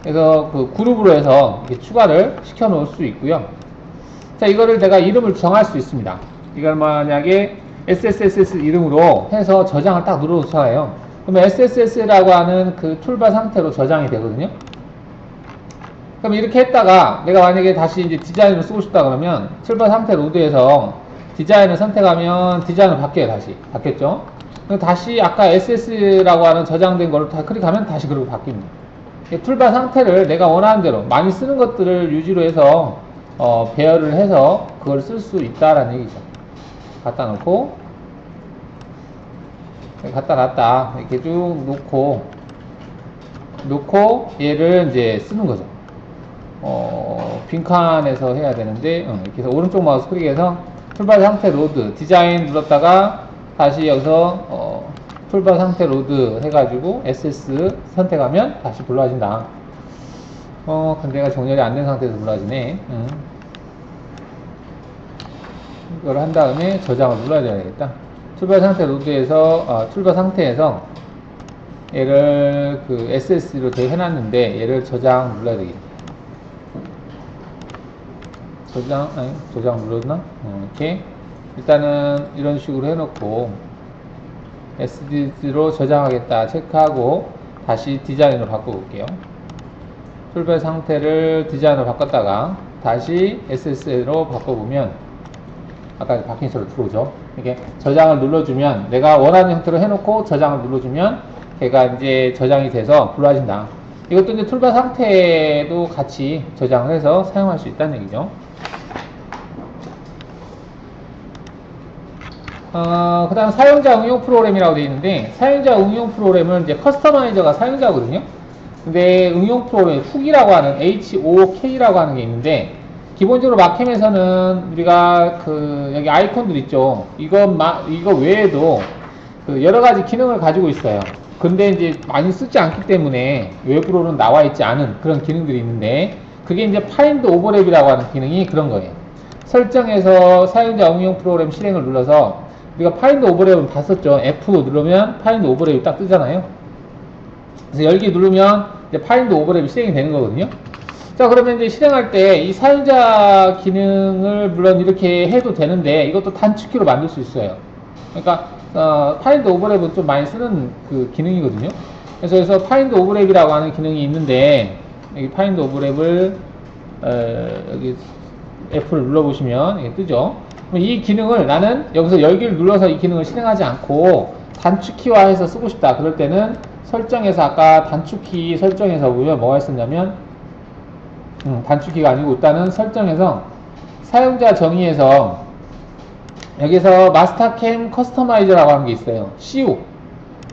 Speaker 1: 그래서 그 그룹으로 해서 이렇게 추가를 시켜 놓을 수 있고요. 자, 이거를 내가 이름을 정할 수 있습니다. 이걸 만약에 SSS 이름으로 해서 저장을 딱 눌러놓잖아요. 그러면 SSS라고 하는 그 툴바 상태로 저장이 되거든요. 그럼 이렇게 했다가 내가 만약에 다시 이제 디자인을 쓰고 싶다 그러면 툴바 상태 로드에서 디자인을 선택하면 디자인을 바뀌어요. 다시 바뀌었죠. 그럼 다시 아까 SS라고 하는 저장된 거를 다 클릭하면 다시 그렇게 바뀝니다. 툴바 상태를 내가 원하는 대로 많이 쓰는 것들을 유지로 해서 배열을 해서 그걸 쓸 수 있다라는 얘기죠. 갖다 놓고 갖다 놨다 이렇게 쭉 놓고 얘를 이제 쓰는 거죠. 빈칸에서 해야 되는데 이렇게 해서 오른쪽 마우스 클릭해서 툴바 상태 로드 디자인 눌렀다가 다시 여기서 툴바 상태 로드 해가지고 SS 선택하면 다시 불러진다. 근데 얘가 정렬이 안 된 상태에서 불러지네. 이걸 한 다음에 저장을 눌러야 되겠다. 툴바 상태 로드에서 툴바 상태에서 얘를 그 SS로 해놨는데 얘를 저장 눌러야 되겠다. 저장 눌렀나? 이렇게 일단은 이런 식으로 해놓고 SSD로 저장하겠다 체크하고 다시 디자인으로 바꿔볼게요. 툴벨 상태를 디자인으로 바꿨다가 다시 SSD로 바꿔보면 아까 바뀐 소리 들어오죠. 이렇게 저장을 눌러주면 내가 원하는 형태로 해놓고 저장을 눌러주면 걔가 이제 저장이 돼서 불러진다. 이것도 이제 툴바 상태도 같이 저장을 해서 사용할 수 있다는 얘기죠. 그 다음 사용자 응용 프로그램이라고 되어 있는데, 사용자 응용 프로그램은 이제 커스터마이저가 사용자거든요. 근데 응용 프로그램 훅이라고 하는 HOK라고 하는 게 있는데, 기본적으로 마캠에서는 우리가 여기 아이콘들 있죠. 이거 외에도 여러 가지 기능을 가지고 있어요. 근데 이제 많이 쓰지 않기 때문에 외부로는 나와 있지 않은 그런 기능들이 있는데, 그게 이제 파인드 오버랩이라고 하는 기능이 그런 거예요. 설정에서 사용자 응용 프로그램 실행을 눌러서 우리가 파인드 오버랩은 봤었죠. F 누르면 파인드 오버랩이 딱 뜨잖아요. 그래서 열기 누르면 이제 파인드 오버랩이 실행이 되는 거거든요. 자, 그러면 이제 실행할 때 이 사용자 기능을 물론 이렇게 해도 되는데 이것도 단축키로 만들 수 있어요. 그러니까 파인드 오버랩은 좀 많이 쓰는 그 기능이거든요. 그래서 파인드 오버랩이라고 하는 기능이 있는데, 여기 파인드 오버랩을 여기 F를 눌러보시면 이게 뜨죠. 이 기능을 나는 여기서 열기를 눌러서 이 기능을 실행하지 않고 단축키화해서 쓰고 싶다. 그럴 때는 설정에서 아까 단축키 설정에서 보면 뭐가 있었냐면 단축키가 아니고 일단은 설정에서 사용자 정의에서 여기서 마스터캠 커스터마이저라고 하는 게 있어요. CU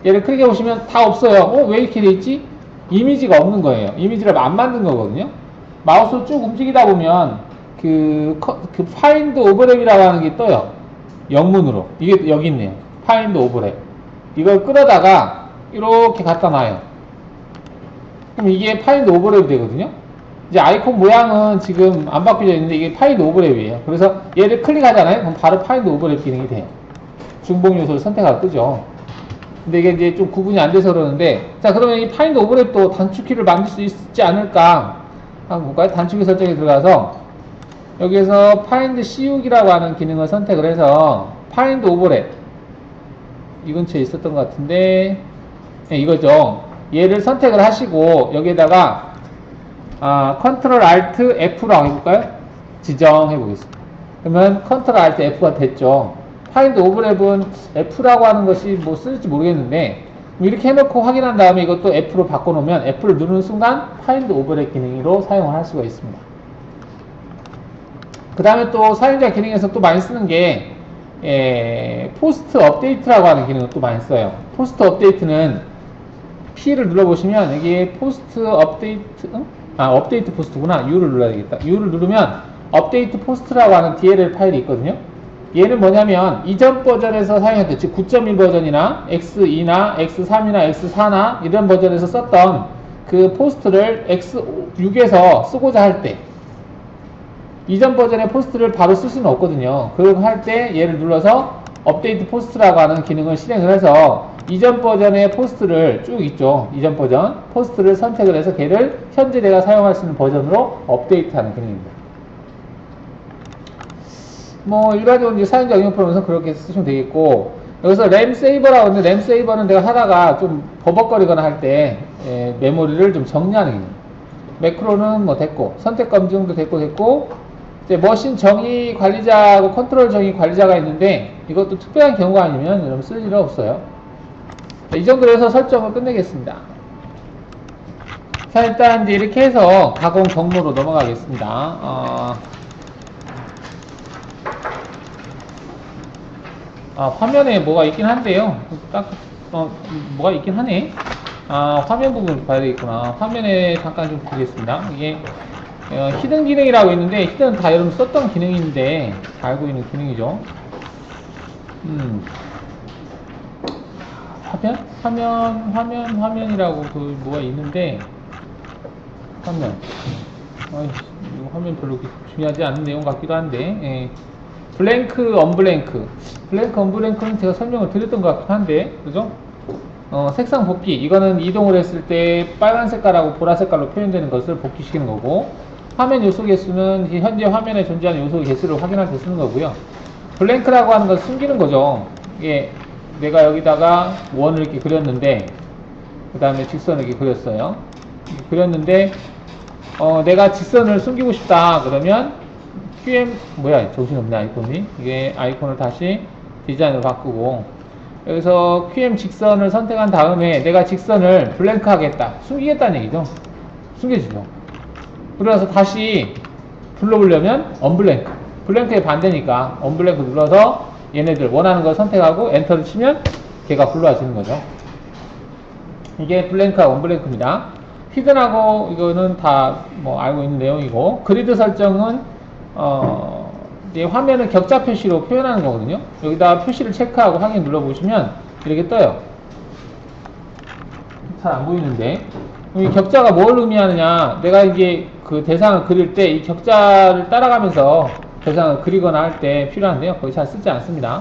Speaker 1: 얘를 클릭해 보시면 다 없어요. 왜 이렇게 돼 있지? 이미지가 없는 거예요. 이미지를 안 만든 거거든요. 마우스로 쭉 움직이다 보면 그 파인드 오버랩이라고 하는 게 떠요. 영문으로. 이게 여기 있네요. 파인드 오버랩. 이걸 끌어다가 이렇게 갖다 놔요. 그럼 이게 파인드 오버랩이 되거든요. 이제 아이콘 모양은 지금 안 바뀌어져 있는데 이게 파인드 오버랩이에요. 그래서 얘를 클릭하잖아요. 그럼 바로 파인드 오버랩 기능이 돼요. 중복 요소를 선택하고 뜨죠. 근데 이게 이제 좀 구분이 안 돼서 그러는데, 자, 그러면 이 파인드 오버랩도 단축키를 만들 수 있지 않을까? 한번 볼까요? 단축키 설정에 들어가서 여기에서 파인드 CU기라고 하는 기능을 선택을 해서 파인드 오버랩 이 근처에 있었던 것 같은데, 네, 이거죠. 얘를 선택을 하시고 여기에다가 컨트롤 알트 F라고 해볼까요? 지정해 보겠습니다. 그러면 컨트롤 알트 F가 됐죠. 파인드 오버랩은 F라고 하는 것이 뭐 쓸지 모르겠는데, 이렇게 해놓고 확인한 다음에 이것도 F로 바꿔놓으면 F를 누르는 순간 파인드 오버랩 기능으로 사용을 할 수가 있습니다. 그 다음에 또 사용자 기능에서 또 많이 쓰는 게 포스트 업데이트라고 하는 기능을 또 많이 써요. 포스트 업데이트는 P를 눌러보시면 여기 포스트 업데이트 업데이트 포스트구나. U를 눌러야 되겠다. U를 누르면 업데이트 포스트라고 하는 DLL 파일이 있거든요. 얘는 뭐냐면 이전 버전에서 사용했던, 즉 9.1 버전이나 X2나 X3이나 X4나 이런 버전에서 썼던 그 포스트를 X6에서 쓰고자 할 때, 이전 버전의 포스트를 바로 쓸 수는 없거든요. 그렇게 할 때 얘를 눌러서 업데이트 포스트라고 하는 기능을 실행을 해서 이전 버전의 포스트를 쭉 있죠. 이전 버전 포스트를 선택을 해서 걔를 현재 내가 사용할 수 있는 버전으로 업데이트하는 기능입니다. 뭐 일반적으로 이제 사용자 응용 프로그램에서 그렇게 쓰시면 되겠고, 여기서 램 세이버라고 하는데, 램 세이버는 내가 하다가 좀 버벅거리거나 할 때 메모리를 좀 정리하는 기능. 매크로는 뭐 됐고, 선택 검증도 됐고, 이제 머신 정의 관리자하고 컨트롤 정의 관리자가 있는데, 이것도 특별한 경우가 아니면 여러분 쓸 일은 없어요. 자, 이 정도로 해서 설정을 끝내겠습니다. 자, 일단 이제 이렇게 해서 가공 경로로 넘어가겠습니다. 화면에 뭐가 있긴 한데요. 뭐가 있긴 하네. 화면 부분 봐야 되겠구나. 화면에 잠깐 좀 보겠습니다. 이게 히든 기능이라고 있는데, 히든 다 여러분 썼던 기능인데 다 알고 있는 기능이죠. 화면이라고 그 뭐가 있는데, 화면 별로 중요하지 않은 내용 같기도 한데, 블랭크, 언블랭크. 블랭크, 언블랭크는 제가 설명을 드렸던 것 같긴 한데, 그죠? 색상 복귀. 이거는 이동을 했을 때 빨간 색깔하고 보라 색깔로 표현되는 것을 복귀시키는 거고, 화면 요소 개수는 현재 화면에 존재하는 요소 개수를 확인할 때 쓰는 거고요. 블랭크라고 하는 건 숨기는 거죠. 이게 내가 여기다가 원을 이렇게 그렸는데, 그 다음에 직선을 이렇게 그렸어요. 그렸는데, 내가 직선을 숨기고 싶다. 그러면, 정신없네, 아이콘이. 이게 아이콘을 다시 디자인으로 바꾸고, 여기서 QM 직선을 선택한 다음에 내가 직선을 블랭크 하겠다. 숨기겠다는 얘기죠. 숨겨주죠. 그러면서 다시 불러보려면, 언블랭크. 블랭크의 반대니까, 언블랭크 눌러서 얘네들 원하는 걸 선택하고 엔터를 치면 걔가 불러와지는 거죠. 이게 블랭크하고 언블랭크입니다. 히든하고 이거는 다 뭐 알고 있는 내용이고, 그리드 설정은 이제 화면을 격자 표시로 표현하는 거거든요. 여기다 표시를 체크하고 확인 눌러보시면 이렇게 떠요. 잘 안 보이는데, 이 격자가 뭘 의미하느냐, 내가 이게 그 대상을 그릴 때 이 격자를 따라가면서 대상을 그리거나 할 때 필요한데요. 거의 잘 쓰지 않습니다.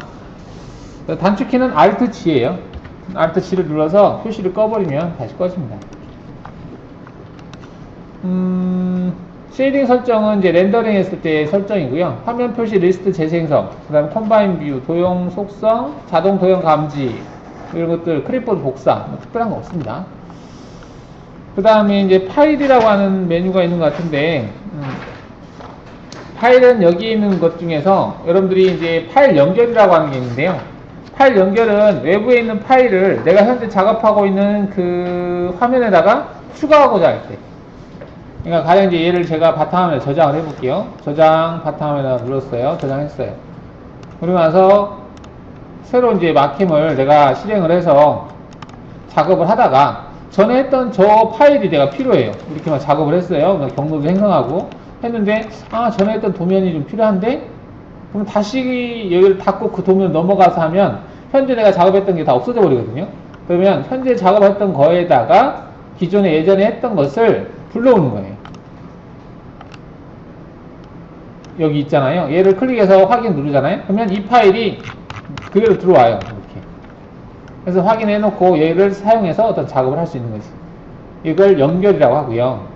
Speaker 1: 단축키는 Alt-G예요. Alt-G를 눌러서 표시를 꺼버리면 다시 꺼집니다. 쉐이딩 설정은 이제 렌더링 했을 때 설정이고요. 화면 표시 리스트 재생성, 그 다음에 컴바인 뷰, 도형 속성, 자동 도형 감지, 이런 것들, 클립보드 복사, 뭐 특별한 거 없습니다. 그 다음에 이제 파일이라고 하는 메뉴가 있는 것 같은데, 파일은 여기 있는 것 중에서 여러분들이 이제 파일 연결이라고 하는 게 있는데요. 파일 연결은 외부에 있는 파일을 내가 현재 작업하고 있는 그 화면에다가 추가하고자 할 때. 그러니까 가령 이제 얘를 제가 바탕화면에 저장을 해볼게요. 저장 바탕화면에다 눌렀어요. 저장했어요. 그러고 나서 새로 이제 마킹을 내가 실행을 해서 작업을 하다가 전에 했던 저 파일이 내가 필요해요. 이렇게만 작업을 했어요. 경로도 생성하고 했는데, 전에 했던 도면이 좀 필요한데, 그럼 다시 여기를 닫고 그 도면 넘어가서 하면 현재 내가 작업했던 게 다 없어져 버리거든요. 그러면 현재 작업했던 거에다가 기존에 예전에 했던 것을 불러오는 거예요. 여기 있잖아요. 얘를 클릭해서 확인 누르잖아요. 그러면 이 파일이 그대로 들어와요. 이렇게. 그래서 확인해 놓고 얘를 사용해서 어떤 작업을 할 수 있는 거지. 이걸 연결이라고 하고요.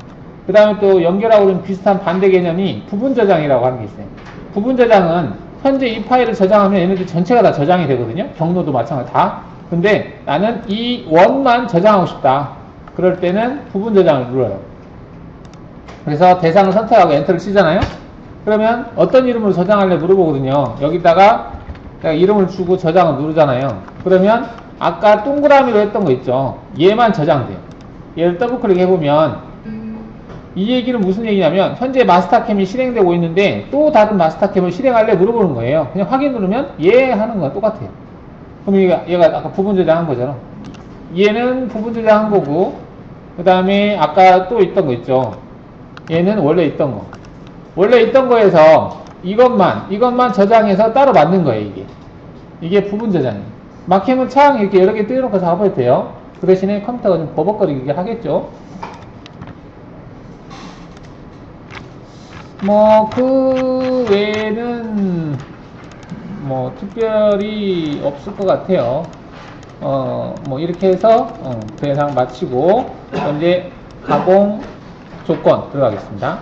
Speaker 1: 그 다음에 또 연결하고 좀 비슷한 반대 개념이 부분 저장이라고 하는 게 있어요. 부분 저장은 현재 이 파일을 저장하면 얘네들 전체가 다 저장이 되거든요. 경로도 마찬가지 다. 근데 나는 이 원만 저장하고 싶다. 그럴 때는 부분 저장을 눌러요. 그래서 대상을 선택하고 엔터를 치잖아요. 그러면 어떤 이름으로 저장할래 물어보거든요. 여기다가 내가 이름을 주고 저장을 누르잖아요. 그러면 아까 동그라미로 했던 거 있죠. 얘만 저장돼요. 얘를 더블 클릭해보면 이 얘기는 무슨 얘기냐면 현재 마스터캠이 실행되고 있는데 또 다른 마스터캠을 실행할래 물어보는 거예요. 그냥 확인 누르면 얘 하는 건 똑같아요. 그럼 얘가 아까 부분 저장한 거잖아. 얘는 부분 저장한 거고, 그 다음에 아까 또 있던 거 있죠. 얘는 원래 있던 거. 원래 있던 거에서 이것만 저장해서 따로 만든 거예요, 이게. 이게 부분 저장이에요. 마킹은 창 이렇게 여러 개 띄워놓고 작업해도 돼요. 그 대신에 컴퓨터가 좀 버벅거리게 하겠죠. 그 외에는 특별히 없을 것 같아요. 이렇게 해서 대상 마치고 이제 가공 조건 들어가겠습니다.